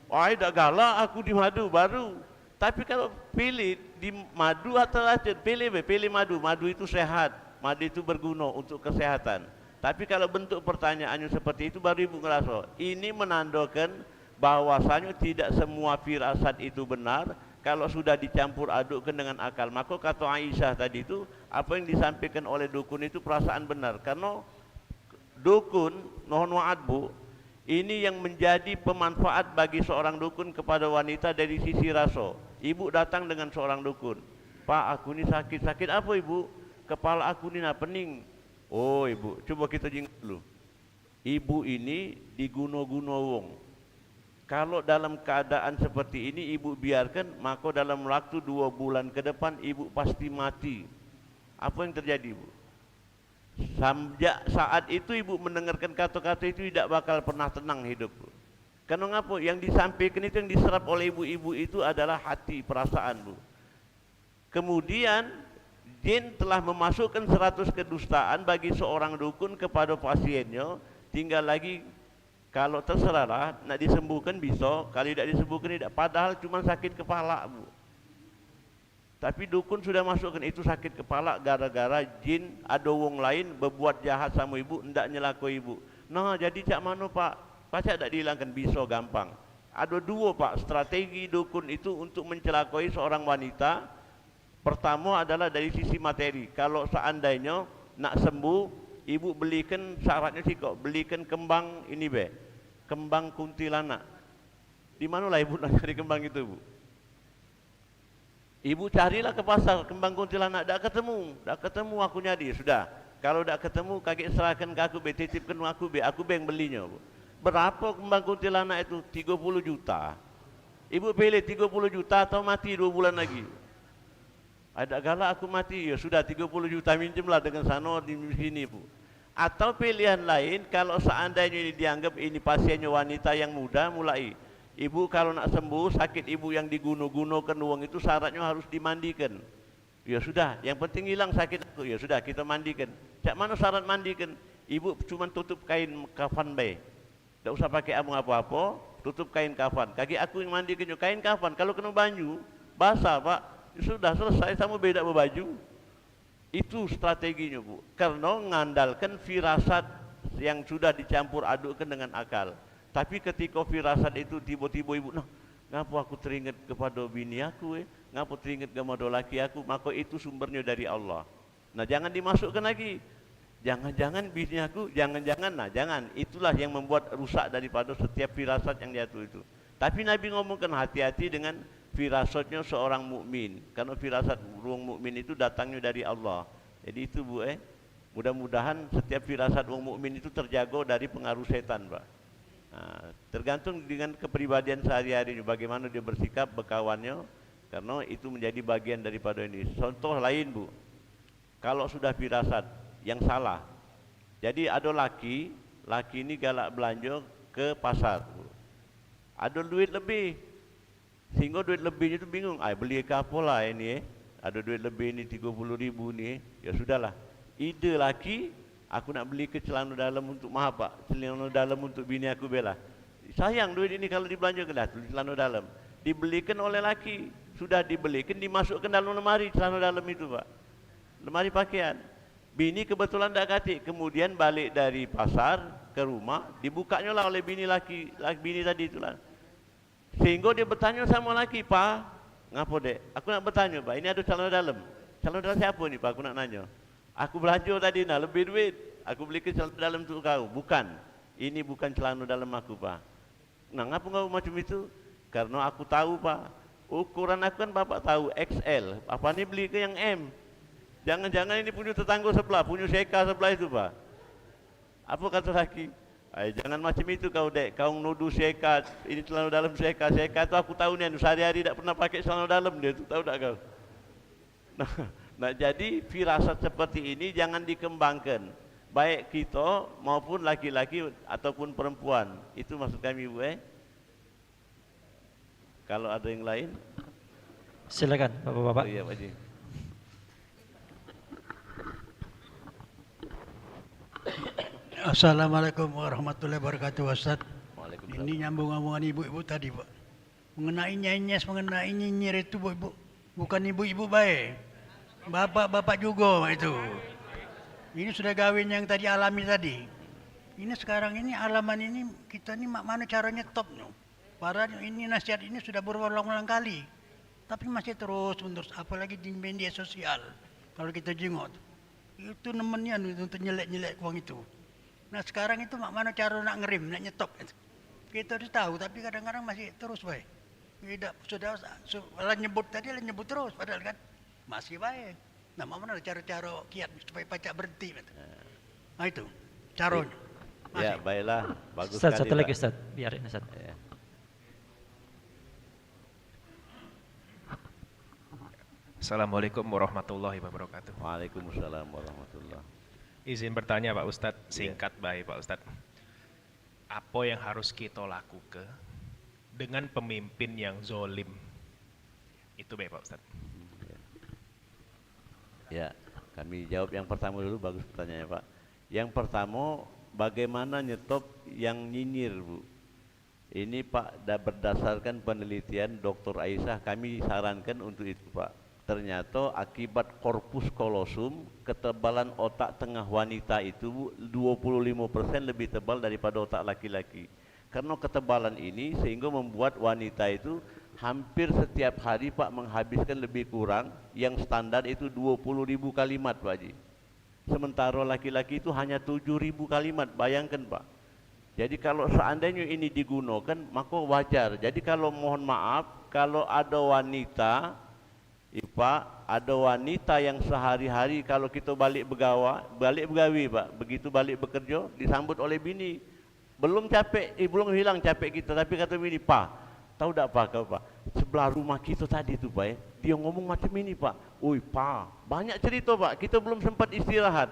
Wah, tidak galak aku di madu baru. Tapi kalau pilih di madu atau racun, pilih madu. Madu itu sehat, madu itu berguna untuk kesehatan. Tapi kalau bentuk pertanyaannya seperti itu, baru ibu ngerasa ini menandakan bahwasanya tidak semua firasat itu benar. Kalau sudah dicampur adukkan dengan akal, maka kata Aisyah tadi itu, apa yang disampaikan oleh dukun itu perasaan benar. Karena dukun, mohon maaf Bu, ini yang menjadi pemanfaat bagi seorang dukun kepada wanita dari sisi rasa. Ibu datang dengan seorang dukun, Pak aku ini sakit apa Ibu? Kepala aku ini pening. Oh Ibu, coba kita jingkut dulu. Ibu ini diguno-guno wong. Kalau dalam keadaan seperti ini ibu biarkan, maka dalam waktu 2 bulan ke depan ibu pasti mati. Apa yang terjadi Bu? Sejak saat itu ibu mendengarkan kata-kata itu tidak bakal pernah tenang hidup Bu. Karena ngapa? Yang disampaikan itu, yang diserap oleh ibu-ibu itu adalah hati, perasaan Bu. Kemudian jin telah memasukkan 100 kedustaan bagi seorang dukun kepada pasiennya. Tinggal lagi kalau terserahlah, nak disembuhkan bisa, kalau tidak disembuhkan tidak. Padahal cuma sakit kepala Bu. Tapi dukun sudah masukkan itu sakit kepala gara-gara jin ada wong lain berbuat jahat sama ibu, hendak nyelakoi ibu. Nah jadi cak mana Pak? Pacak tak dihilangkan? Bisa gampang. Ada 2 Pak strategi dukun itu untuk mencelakoi seorang wanita. Pertama adalah dari sisi materi. Kalau seandainya nak sembuh, ibu belikan, syaratnya sih kok, belikan kembang ini kembang kuntilanak. Di manalah ibu nak cari kembang itu Bu? Ibu carilah ke pasar kembang kuntilanak, tak ketemu aku nyari, sudah. Kalau tak ketemu, kakek serahkan ke aku, titipkan aku yang belinya Bu. Berapa kembang kuntilanak itu? 30 juta. Ibu pilih 30 juta atau mati 2 bulan lagi. Ada galak aku mati, ya sudah 30 juta minjemlah dengan sana di sini Bu. Atau pilihan lain, kalau seandainya ini dianggap ini pasiennya wanita yang muda, mulai ibu kalau nak sembuh sakit ibu yang diguno-gunokan uang itu syaratnya harus dimandikan. Ya sudah, yang penting hilang sakit itu, ya sudah kita mandikan. Cak mana syarat mandikan? Ibu cuma tutup kain kafan baik, tidak usah pakai abang apa-apa, tutup kain kafan. Kaki aku yang mandikan kain kafan, kalau kena banyu basah Pak. Sudah selesai, sama beda berbaju. Itu strateginya Bu, karena mengandalkan firasat yang sudah dicampur adukkan dengan akal. Tapi ketika firasat itu tiba-tiba ibu, nah Ngapa aku teringat kepada bini aku, ngapa teringat kepada laki aku, maka itu sumbernya dari Allah. Nah, jangan dimasukkan lagi. Jangan-jangan bini aku, jangan-jangan, nah jangan. Itulah yang membuat rusak daripada setiap firasat yang jatuh itu. Tapi Nabi ngomongkan hati-hati dengan firasatnya seorang mukmin, karena firasat orang mukmin itu datangnya dari Allah. Jadi itu Bu, mudah-mudahan setiap firasat orang mukmin itu terjaga dari pengaruh setan, Pak. Nah, tergantung dengan kepribadian sehari-hari, bagaimana dia bersikap berkawannya, karena itu menjadi bagian daripada ini. Contoh lain Bu, kalau sudah firasat yang salah, jadi ada laki ini galak belanja ke pasar, ada duit lebih, sehingga duit lebihnya itu bingung, beli ke apa lah ini, ada duit lebih ini 30.000 nih, ya sudahlah, ide laki, aku nak beli ke celana dalam untuk Pak, celana dalam untuk bini aku bela, sayang duit ini kalau dibelanjakan lah, celana dalam, dibelikan oleh laki, sudah dibelikan, dimasukkan dalam lemari celana dalam itu Pak, lemari pakaian. Bini kebetulan tak katik, kemudian balik dari pasar ke rumah, dibukanya lah oleh bini bini tadi itulah. Sehingga dia bertanya sama laki, Pak, ngapa dek? Aku nak bertanya Pak, ini ada celana dalam siapa ni Pak, aku nak nanya. Aku belanja tadi nah, lebih duit, aku beli ke celana dalam untuk kau. Bukan, ini bukan celana dalam aku Pak. Nah, ngapa kau macam itu? Karena aku tahu Pak, ukuran aku kan Bapak tahu XL, apa ni beli ke yang M. Jangan-jangan ini punya tetangga sebelah, punya seka sebelah itu Pak. Apa kata laki? Jangan macam itu kau dek, kau nuduh seka, ini celana dalam seka itu aku tahu ni, sehari-hari tak pernah pakai celana dalam dia tu, tahu tak kau? Nah, jadi firasat seperti ini jangan dikembangkan, baik kita maupun laki-laki ataupun perempuan. Itu maksud kami Bu. Kalau ada yang lain, silakan Bapak-bapak. Oh, iya Pak Haji. Assalamualaikum warahmatullahi wabarakatuh Ustaz. Waalaikumsalam. Ini nyambung omongan ibu-ibu tadi Pak, mengenai nyanyes, mengenai nyinyir itu Bu, bukan ibu-ibu baik, bapak-bapak juga itu. Ini sudah gawin yang tadi alami tadi. Ini sekarang ini alaman ini kita ini mana caranya topnya. Padahal ini nasihat ini sudah berulang-ulang kali, tapi masih terus-menerus, apalagi di media sosial. Kalau kita jengok itu nemennya untuk nyelek-nyelek uang itu. Nah sekarang itu mana cara nak ngerem, nak nyetop. Kita harus tahu, tapi kadang-kadang masih terus baik. Tidak, sudah nyebut tadi nyebut terus, padahal kan masih baik. Nah mana cara-cara kiat supaya pajak berhenti. Nah itu caranya. Ya baiklah, bagus Ustaz, sekali satu lagi Pak. Ustaz, biarin Ustaz. Ya. Assalamualaikum warahmatullahi wabarakatuh. Waalaikumsalam warahmatullahi. Izin bertanya Pak Ustadz, singkat baik Pak Ustadz. Apa yang harus kita lakukan dengan pemimpin yang zolim? Itu baik Pak Ustadz. Ya, kami jawab yang pertama dulu, bagus pertanyaannya Pak. Yang pertama, bagaimana nyetop yang nyinyir Bu? Ini Pak, berdasarkan penelitian Dr. Aisyah, kami sarankan untuk itu Pak. Ternyata akibat korpus kolosum, ketebalan otak tengah wanita itu 25% lebih tebal daripada otak laki-laki. Karena ketebalan ini sehingga membuat wanita itu hampir setiap hari Pak menghabiskan lebih kurang, yang standar itu 20.000 kalimat Pak Haji. Sementara laki-laki itu hanya 7.000 kalimat, bayangkan Pak. Jadi kalau seandainya ini digunakan maka wajar. Jadi kalau mohon maaf, kalau ada wanita Pak, ada wanita yang sehari-hari kalau kita balik begawi Pak, begitu balik bekerja disambut oleh bini, belum capek, belum hilang capek kita, tapi kata bini, Pak, tahu tak Pak kau Pak, sebelah rumah kita tadi tu Pak, dia ngomong macam ini Pak, oi Pak, banyak cerita Pak, kita belum sempat istirahat.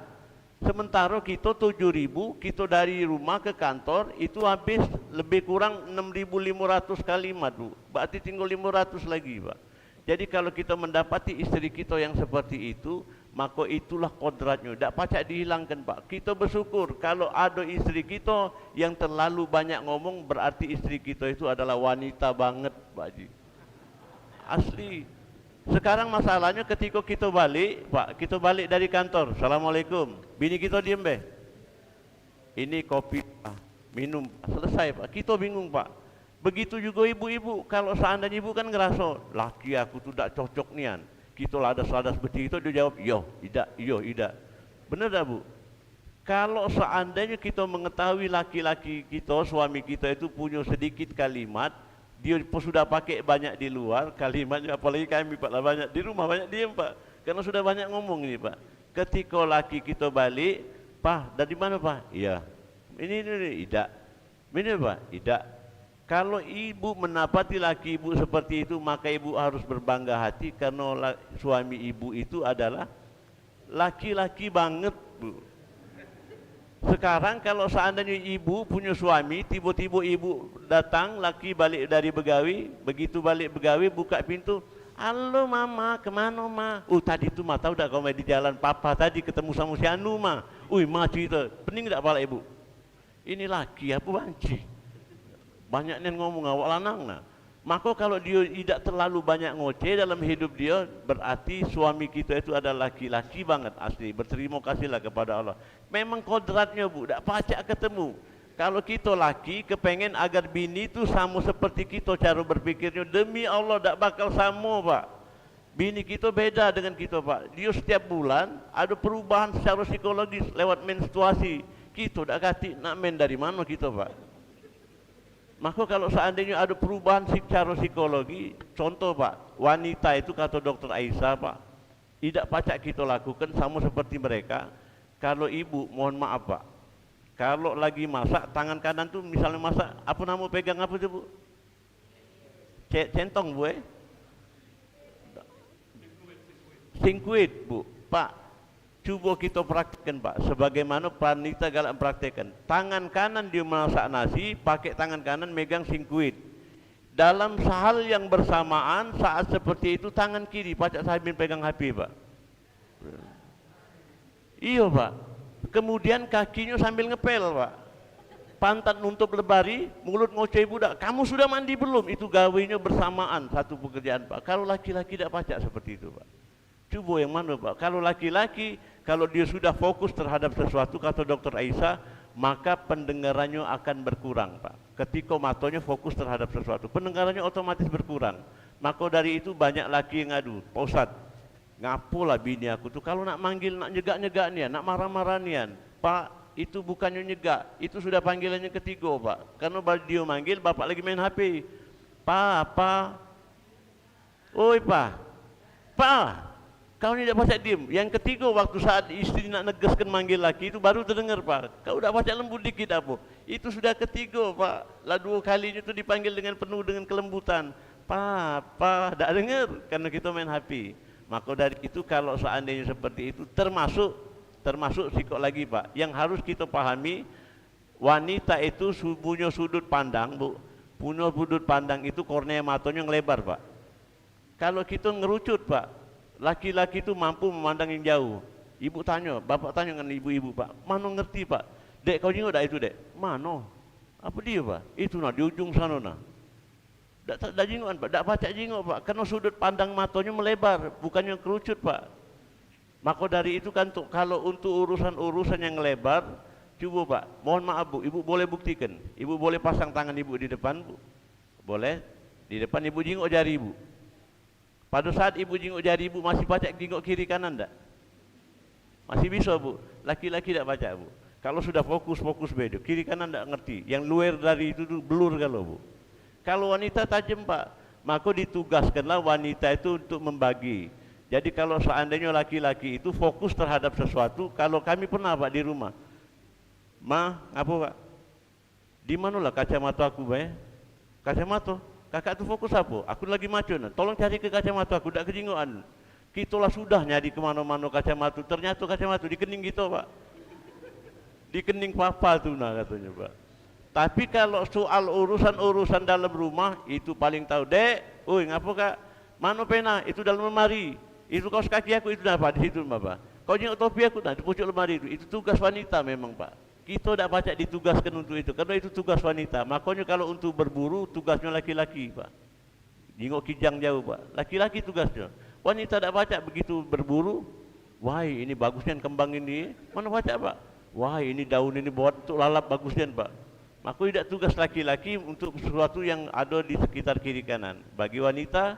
Sementara kita 7.000, kita dari rumah ke kantor itu habis lebih kurang 6.500 kalimat Bu, berarti tinggal 500 lagi Pak. Jadi kalau kita mendapati istri kita yang seperti itu, maka itulah kodratnya, tak pacak dihilangkan Pak. Kita bersyukur kalau ada istri kita yang terlalu banyak ngomong, berarti istri kita itu adalah wanita banget Pak Haji. Asli. Sekarang masalahnya ketika kita balik Pak, kita balik dari kantor, Assalamualaikum, bini kita diem Ini kopi, minum, selesai Pak. Kita bingung Pak. Begitu juga ibu-ibu, kalau seandainya ibu kan ngerasa, laki aku tuh tak cocok nian, kita ladas-ladas seperti itu, dia jawab, yo, tidak. Benar tak bu? Kalau seandainya kita mengetahui laki-laki kita, suami kita itu punya sedikit kalimat, dia sudah pakai banyak di luar, kalimatnya apalagi kami Pak, lah banyak di rumah, banyak diem Pak, karena sudah banyak ngomong ini Pak. Ketika laki kita balik, Pak, dari mana Pak? Iya, ini, tidak. Ini Pak, tidak. Kalau ibu mendapati laki ibu seperti itu, maka ibu harus berbangga hati karena suami ibu itu adalah laki-laki banget bu. Sekarang kalau seandainya ibu punya suami, tiba-tiba ibu datang, laki balik dari begawi, begitu balik begawi buka pintu, halo mama, kemana ma? Tadi tu ma, tahu tak kau main di jalan, papa tadi ketemu sama si Anu ma. Ma cerita, pening tak kepala ibu? Ini laki apa banci? Banyak yang ngomong awak lanang nah. Maka kalau dia tidak terlalu banyak ngoceh dalam hidup dia, berarti suami kita itu adalah laki-laki banget asli. Berterima kasihlah kepada Allah. Memang kodratnya bu, tak pacak ketemu. Kalau kita laki kepengen agar bini itu sama seperti kita cara berpikirnya, demi Allah tak bakal sama pak. Bini kita beda dengan kita pak. Dia setiap bulan ada perubahan secara psikologis lewat menstruasi. Kita tak kati nak main dari mana kita pak. Maka kalau seandainya ada perubahan secara psikologi, contoh Pak, wanita itu kata dokter Aisyah Pak, tidak pacak kita lakukan sama seperti mereka. Kalau ibu, mohon maaf Pak, kalau lagi masak, tangan kanan tuh misalnya masak, apa nama pegang apa tuh Bu? Centong Bu Singkuit Bu, Pak. Coba kita praktekkan Pak, sebagaimana wanita galak praktekkan. Tangan kanan dia masak nasi, pakai tangan kanan megang singkuit. Dalam hal yang bersamaan saat seperti itu tangan kiri pacak sambil pegang HP Pak. Iya Pak. Kemudian kakinya sambil ngepel Pak. Pantat nutup lebari, mulut ngoceh budak. Kamu sudah mandi belum? Itu gawinya bersamaan satu pekerjaan Pak. Kalau laki-laki tidak pacak seperti itu Pak. Coba yang mana Pak? Kalau laki-laki, kalau dia sudah fokus terhadap sesuatu, kata dokter Aisyah, maka pendengarannya akan berkurang Pak. Ketika matanya fokus terhadap sesuatu, pendengarannya otomatis berkurang. Maka dari itu banyak laki yang ngadu, Pak Ustadz, ngapolah bini aku tuh kalau nak manggil, nak nyegak-nyegak nian, nak marah-marah nian. Pak, itu bukannya nyegak, itu sudah panggilannya ketiga Pak. Karena dia manggil, bapak lagi main HP. Pak, oi Pak, kau ni tidak pacak diem. Yang ketiga waktu saat istri nak negaskan manggil laki itu baru terdengar Pak. Kau dah pacak lembut dikit apa? Itu sudah ketiga Pak. Lah dua kalinya itu dipanggil dengan penuh dengan kelembutan. Pak, tak dengar karena kita main HP. Maka dari itu kalau seandainya seperti itu termasuk sikap lagi Pak. Yang harus kita pahami, wanita itu punya sudut pandang Bu. Punya sudut pandang itu kornea matanya ngelebar Pak. Kalau kita ngerucut Pak, laki-laki itu mampu memandang yang jauh. Ibu tanya, bapak tanya dengan ibu-ibu Pak, mana ngerti Pak? Dek kau jengok dah itu dek? Mana? Apa dia Pak? Itu nah di ujung sana nah. Tak jengok Pak, tak pacak jengok Pak, karena sudut pandang matanya melebar, bukannya kerucut Pak. Maka dari itu kan kalau untuk urusan-urusan yang lebar, coba Pak, mohon maaf Bu, ibu boleh buktikan, ibu boleh pasang tangan ibu di depan Bu, boleh di depan ibu jengok jari ibu. Pada saat ibu jenguk jari ibu masih pacak jenguk kiri kanan tak? Masih bisa Bu. Laki-laki tak pacak Bu. Kalau sudah fokus beda, kiri kanan tak ngerti. Yang luar dari itu blur kalau Bu. Kalau wanita tajam Pak, maka ditugaskanlah wanita itu untuk membagi. Jadi kalau seandainya laki-laki itu fokus terhadap sesuatu, kalau kami pernah Pak di rumah, apa Pak? Di manalah kacamata aku Pak? Kacamata? Kakak tu fokus apa? Aku lagi macun. Tolong cari ke kacamata aku, tak kejinguan. Kitolah sudah nyari ke mana-mana kacamata. Ternyata kacamata di kening kita Pak. Di kening papa tu nah katanya Pak. Tapi kalau soal urusan-urusan dalam rumah itu paling tahu. Dek, ngapa Kak? Mana pena? Itu dalam lemari. Itu kaos kaki aku itu apa di situ Pak. Kau jenguk topi aku nah di pucuk lemari itu. Itu tugas wanita memang Pak. Kita tidak pacak ditugaskan untuk itu, karena itu tugas wanita. Makanya kalau untuk berburu, tugasnya laki-laki Pak. Jenguk kijang jauh Pak, laki-laki tugasnya. Wanita tidak pacak begitu berburu, wah ini bagusnya kembang ini, mana pacak Pak? Wah ini daun ini buat untuk lalap bagusnya Pak. Maka tidak tugas laki-laki untuk sesuatu yang ada di sekitar kiri kanan. Bagi wanita,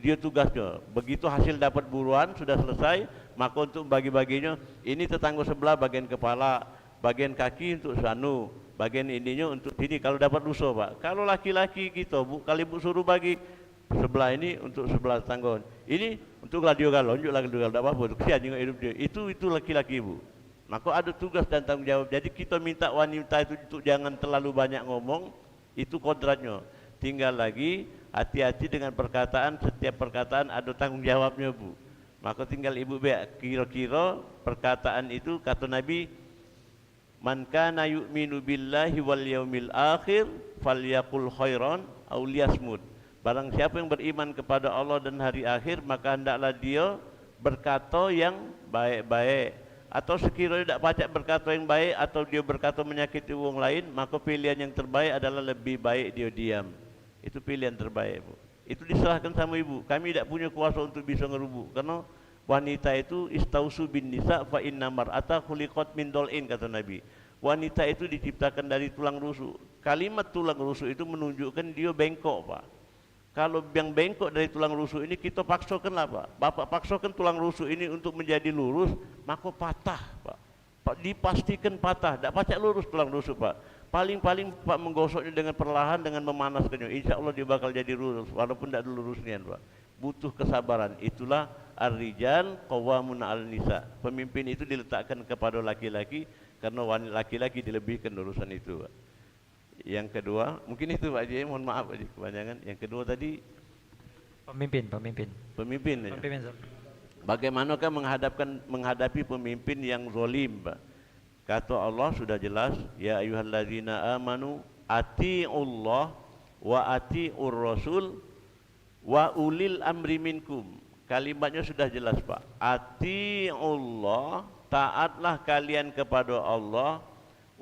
dia tugasnya. Begitu hasil dapat buruan, sudah selesai, maka untuk bagi-baginya, ini tetangga sebelah bagian kepala, bagian kaki untuk sanu, bagian ininya untuk sini kalau dapat lusa, Pak. Kalau laki-laki kita, kalau ibu suruh bagi sebelah ini untuk sebelah tetangga, ini untuk radio galon, untuk radio galon, tidak apa-apa, kesian juga hidup dia. Itu laki-laki ibu. Maka ada tugas dan tanggung jawab. Jadi kita minta wanita itu untuk jangan terlalu banyak ngomong, itu kodratnya. Tinggal lagi hati-hati dengan perkataan, setiap perkataan ada tanggung jawabnya, Bu. Maka tinggal ibu kira-kira perkataan itu kata Nabi, man kana yu'minu billahi wal yaumil akhir falyaqul khairan aw liyasmut. Barang siapa yang beriman kepada Allah dan hari akhir, maka hendaklah dia berkata yang baik-baik. Atau sekiranya tidak pacak berkata yang baik atau dia berkata menyakiti orang lain, maka pilihan yang terbaik adalah lebih baik dia diam. Itu pilihan terbaik, Bu. Itu diserahkan sama ibu. Kami tidak punya kuasa untuk bisa ngerubuk, karena wanita itu istausu bin nisa fa inna mar'ata khuliqat min dol'in, kata Nabi. Wanita itu diciptakan dari tulang rusuk. Kalimat tulang rusuk itu menunjukkan dia bengkok, Pak. Kalau yang bengkok dari tulang rusuk ini kita paksakanlah, Pak. Bapak paksakan tulang rusuk ini untuk menjadi lurus, maka patah, Pak. Dipastikan patah, tidak pacak lurus tulang rusuk, Pak. Paling-paling Pak menggosoknya dengan perlahan, dengan memanaskannya. Insya Allah dia bakal jadi lurus, walaupun tidak ada lurusnya, Pak. Butuh kesabaran. Itulah ar-rijal qawwamun 'alan nisa. Pemimpin itu diletakkan kepada laki-laki karena laki-laki dilebihkan urusan itu, Pak. Yang kedua, mungkin itu Pak Haji, mohon maaf Pak Haji, kebanyakan. Yang kedua tadi Pemimpin. ya. Pemimpin, Zam. Bagaimanakah menghadapi pemimpin yang zalim, Pak? Kata Allah sudah jelas, ya ayyuhalladzina amanu atiiullah wa atiiur rasul wa ulil amri minkum. Kalimatnya sudah jelas, Pak. Atiiullah, taatlah kalian kepada Allah,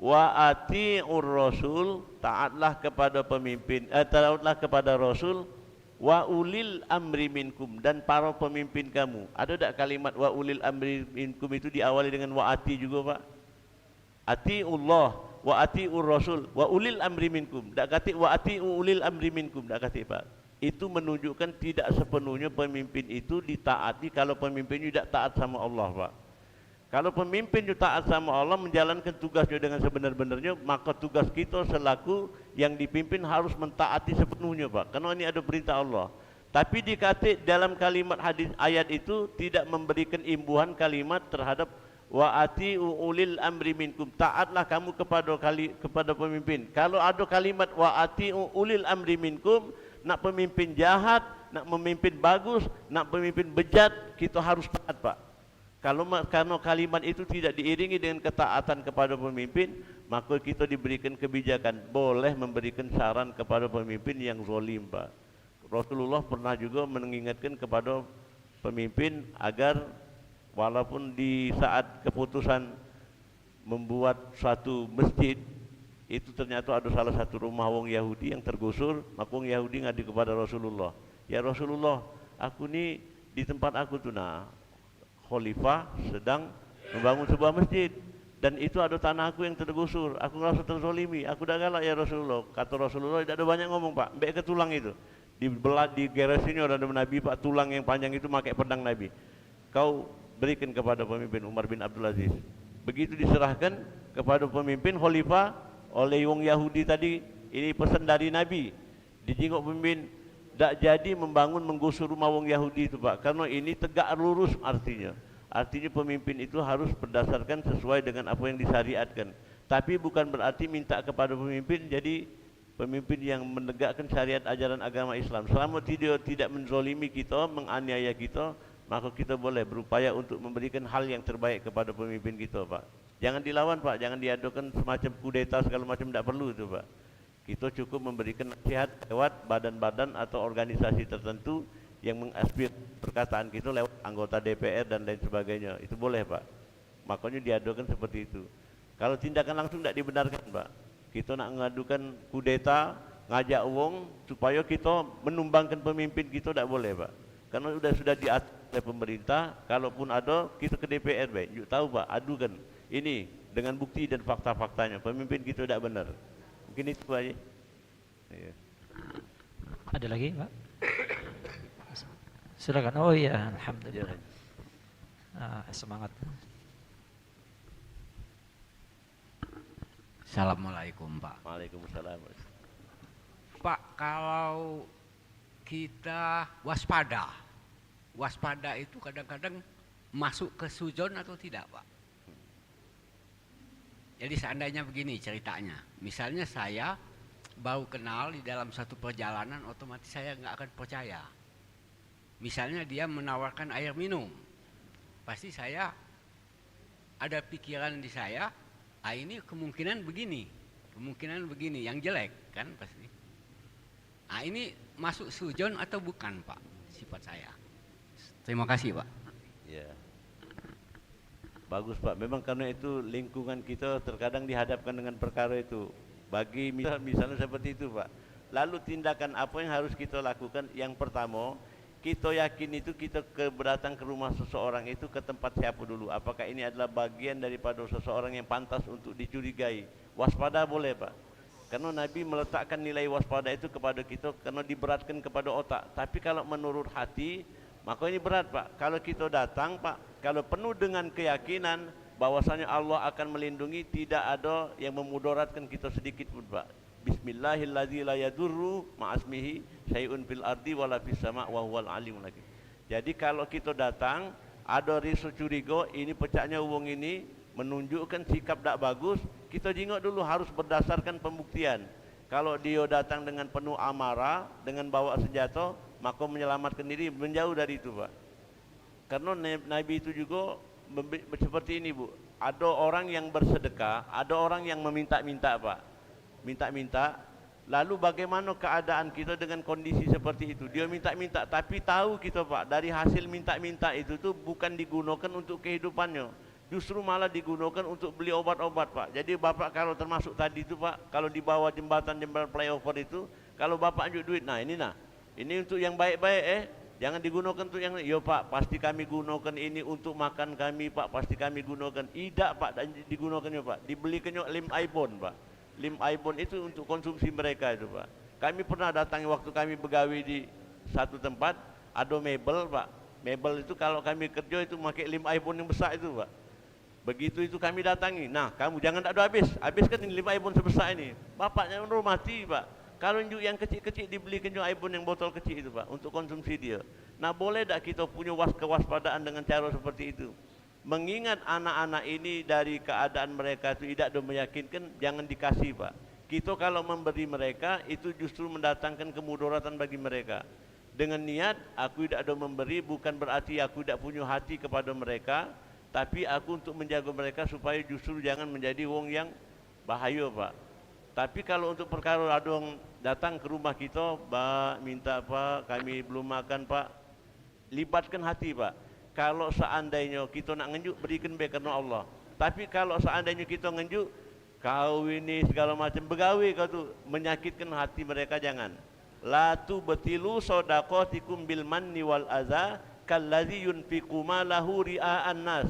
wa atiiur rasul, taatlah kepada pemimpin, taatlah kepada rasul, wa ulil amri minkum, dan para pemimpin kamu. Ada tak kalimat wa ulil amri minkum itu diawali dengan wa ati juga, Pak? Atiullah wa atiur rasul wa ulil amri minkum. Tak kata wa atiu ulil amri minkum, tak kata, Pak. Itu menunjukkan tidak sepenuhnya pemimpin itu ditaati kalau pemimpinnya tidak taat sama Allah, Pak. Kalau pemimpin itu taat sama Allah, menjalankan tugasnya dengan sebenar-benarnya, maka tugas kita selaku yang dipimpin harus mentaati sepenuhnya, Pak. Karena ini ada perintah Allah. Tapi dikata dalam kalimat hadis ayat itu tidak memberikan imbuhan kalimat terhadap wa atiu ulil amri minkum. Taatlah kamu kepada pemimpin. Kalau ada kalimat wa atiu ulil amri minkum, nak pemimpin jahat, nak memimpin bagus, nak pemimpin bejat, kita harus taat, Pak. Kalau karena kalimat itu tidak diiringi dengan ketaatan kepada pemimpin, maka kita diberikan kebijakan boleh memberikan saran kepada pemimpin yang zalim, Pak. Rasulullah pernah juga mengingatkan kepada pemimpin agar walaupun di saat keputusan membuat suatu masjid itu ternyata ada salah satu rumah wong Yahudi yang tergusur, maka wong Yahudi ngadu kepada Rasulullah, ya Rasulullah, aku ni di tempat aku tu khalifah sedang membangun sebuah masjid dan itu ada tanah aku yang tergusur, aku merasa terzolimi, aku dah galak ya Rasulullah. Kata Rasulullah, tidak ada banyak ngomong, Pak, mbek ke tulang itu dibelah di gerasinya ada Nabi, Pak, tulang yang panjang itu pakai pedang Nabi, kau berikan kepada pemimpin Umar bin Abdul Aziz. Begitu diserahkan kepada pemimpin khalifah oleh wong Yahudi tadi, ini pesan dari Nabi, dijenguk pemimpin, tak jadi membangun menggusur rumah wong Yahudi itu, Pak, karena ini tegak lurus artinya. Artinya pemimpin itu harus berdasarkan sesuai dengan apa yang disyariatkan. Tapi bukan berarti minta kepada pemimpin jadi pemimpin yang menegakkan syariat ajaran agama Islam. Selama tidak menzolimi kita, menganiaya kita, maka kita boleh berupaya untuk memberikan hal yang terbaik kepada pemimpin kita, Pak. Jangan dilawan, Pak, jangan diadakan semacam kudeta segala macam, tidak perlu itu, Pak. Kita cukup memberikan nasihat lewat badan-badan atau organisasi tertentu yang mengaspir perkataan kita lewat anggota DPR dan lain sebagainya. Itu boleh, Pak. Makanya diadakan seperti itu. Kalau tindakan langsung tidak dibenarkan, Pak. Kita nak mengadukan kudeta, ngajak wong supaya kita menumbangkan pemimpin kita, tidak boleh, Pak. Karena sudah diatur oleh pemerintah, kalaupun ada kita ke DPR, baik. Yuk tahu, Pak, adukan ini dengan bukti dan fakta-faktanya. Pemimpin kita tidak benar. Mungkin itu aja. Iya. Ada lagi, Pak? Silakan. Oh iya, alhamdulillah. Semangat. Assalamualaikum Pak. Waalaikumsalam. Pak, kalau kita waspada itu kadang-kadang masuk ke sujon atau tidak Pak? Jadi seandainya begini ceritanya, misalnya saya baru kenal di dalam satu perjalanan, otomatis saya nggak akan percaya. Misalnya dia menawarkan air minum, pasti saya ada pikiran di saya, ini kemungkinan begini, yang jelek kan pasti. Ini masuk sujon atau bukan Pak sifat saya? Terima kasih Pak. Ya. Bagus Pak, memang karena itu lingkungan kita terkadang dihadapkan dengan perkara itu. Bagi misalnya seperti itu Pak. Lalu tindakan apa yang harus kita lakukan? Yang pertama, kita yakin itu kita datang ke rumah seseorang itu ke tempat siapa dulu. Apakah ini adalah bagian daripada seseorang yang pantas untuk dicurigai? Waspada boleh Pak. Karena Nabi meletakkan nilai waspada itu kepada kita karena diberatkan kepada otak. Tapi kalau menurut hati, maka ini berat Pak. Kalau kita datang Pak, kalau penuh dengan keyakinan bahwasanya Allah akan melindungi, tidak ada yang memudaratkan kita sedikit pun Pak. Bismillahirrahmanirrahim, la yadurru ma'asmihi syai'un fil ardi wala fis sama' wa huwal alimul hakim. Jadi kalau kita datang ada rasa curiga, ini pecahnya uang ini menunjukkan sikap tak bagus, kita jengok dulu, harus berdasarkan pembuktian. Kalau dia datang dengan penuh amarah, dengan bawa senjata, maka menyelamatkan diri, menjauh dari itu Pak. Karena Nabi itu juga seperti ini Bu, ada orang yang bersedekah, ada orang yang meminta-minta Pak, minta-minta. Lalu bagaimana keadaan kita dengan kondisi seperti itu? Dia minta-minta, tapi tahu kita Pak, dari hasil minta-minta itu tuh bukan digunakan untuk kehidupannya, justru malah digunakan untuk beli obat-obat Pak. Jadi Bapak kalau termasuk tadi itu Pak, kalau di bawah jembatan flyover itu, kalau Bapak anjuk duit, ini untuk yang baik-baik jangan digunakan untuk yang, yo Pak, pasti kami gunakan ini untuk makan kami Pak, pasti kami gunakan. Tidak Pak, dan digunakannya Pak, dibelikannya lim iPhone Pak. Lim iPhone itu untuk konsumsi mereka itu Pak. Kami pernah datangi waktu kami begawi di satu tempat, ada mebel Pak. Mebel itu kalau kami kerja itu pakai lim iPhone yang besar itu Pak. Begitu itu kami datangi, nah kamu jangan tak ada habiskan ini lim iPhone sebesar ini. Bapaknya menghormati Pak. Kalau yang kecil-kecil dibelikan iPhone yang botol kecil itu Pak, untuk konsumsi dia. Nah boleh tak kita punya kewaspadaan dengan cara seperti itu? Mengingat anak-anak ini dari keadaan mereka itu tidak ada meyakinkan, jangan dikasih Pak. Kita kalau memberi mereka itu justru mendatangkan kemudaratan bagi mereka. Dengan niat aku tidak ada memberi, bukan berarti aku tidak punya hati kepada mereka, tapi aku untuk menjaga mereka supaya justru jangan menjadi wong yang bahaya Pak. Tapi kalau untuk perkara ada yang datang ke rumah kita, Pak minta Pak, kami belum makan Pak, libatkan hati Pak. Kalau seandainya kita nak ngenjuk, berikan baik karena Allah. Tapi kalau seandainya kita ngenjuk, kau ini segala macam begawi, kau tu menyakitkan hati mereka, jangan. La tubtilu shadaqatikum bil manni wal adza kallazi yunfiqu malahu ria'an nas.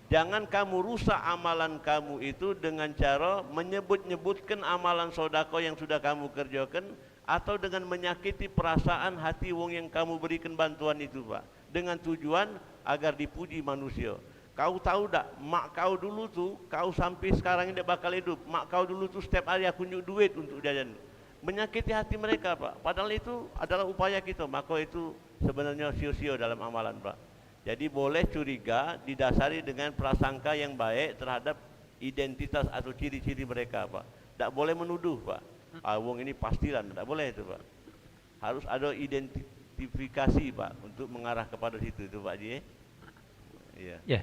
Jangan kamu rusak amalan kamu itu dengan cara menyebut-nyebutkan amalan sodako yang sudah kamu kerjakan, atau dengan menyakiti perasaan hati wong yang kamu berikan bantuan itu Pak, dengan tujuan agar dipuji manusia. Kau tahu tak, mak kau dulu tuh, kau sampai sekarang ini bakal hidup, mak kau dulu tuh setiap hari aku nyuk duit untuk jajan. Menyakiti hati mereka Pak, padahal itu adalah upaya kita, maka itu sebenarnya sia-sia dalam amalan Pak. Jadi boleh curiga didasari dengan prasangka yang baik terhadap identitas atau ciri-ciri mereka Pak. Tak boleh menuduh Pak, wong ini pastilah, tak boleh itu Pak. Harus ada identifikasi Pak untuk mengarah kepada situ itu Pak Ji. Iya. Ya,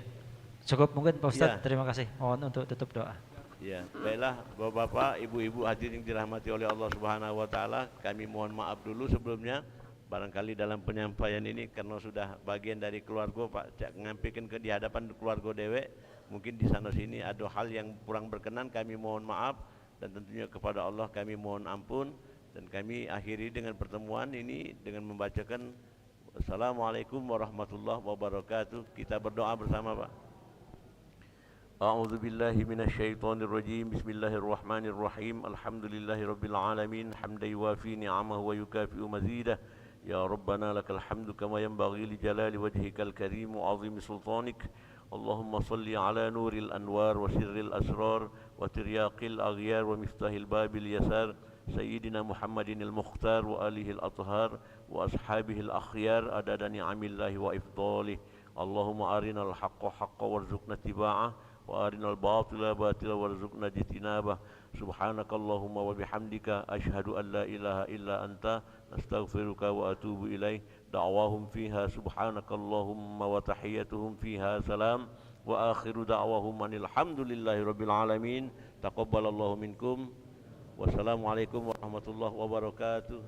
cukup mungkin Pak Ustadz. Ya. Terima kasih. Mohon untuk tutup doa. Ya, baiklah Bapak-bapak, Ibu-ibu hadirin yang dirahmati oleh Allah Subhanahu wa taala, kami mohon maaf dulu sebelumnya. Barangkali dalam penyampaian ini karena sudah bagian dari keluarga Pak, cak ngampaikan ke di hadapan keluarga dewek, mungkin di sana sini ada hal yang kurang berkenan, kami mohon maaf, dan tentunya kepada Allah kami mohon ampun. Dan kami akhiri dengan pertemuan ini dengan membacakan Assalamualaikum warahmatullahi wabarakatuh. Kita berdoa bersama Pak. أعوذ بالله من الشيطان الرجيم بسم الله الرحمن الرحيم الحمد لله رب العالمين حمدا يوافي نعمه ويكافئ مزيده يا ربنا لك الحمد كما ينبغي لجلال وجهك الكريم وعظيم سلطانك اللهم صل على نور الأنوار وسر الأسرار وترياق الأغيار ومفتاح الباب اليسار سيدنا محمد المختار وآله الأطهار وأصحابه الأخيار عدد نعم الله وإفضاله اللهم أرنا الحق حقا وارزقنا اتباعه وأرنا الباطل باطلا وارزقنا اجتنابه سبحانك اللهم وبحمدك أشهد أن لا إله إلا أنت نستغفرك وأتوب إليك دعواهم فيها سبحانك اللهم وتحيتهم فيها سلام وآخر دعواهم أن الحمد لله رب العالمين تقبل الله منكم والسلام عليكم ورحمة الله وبركاته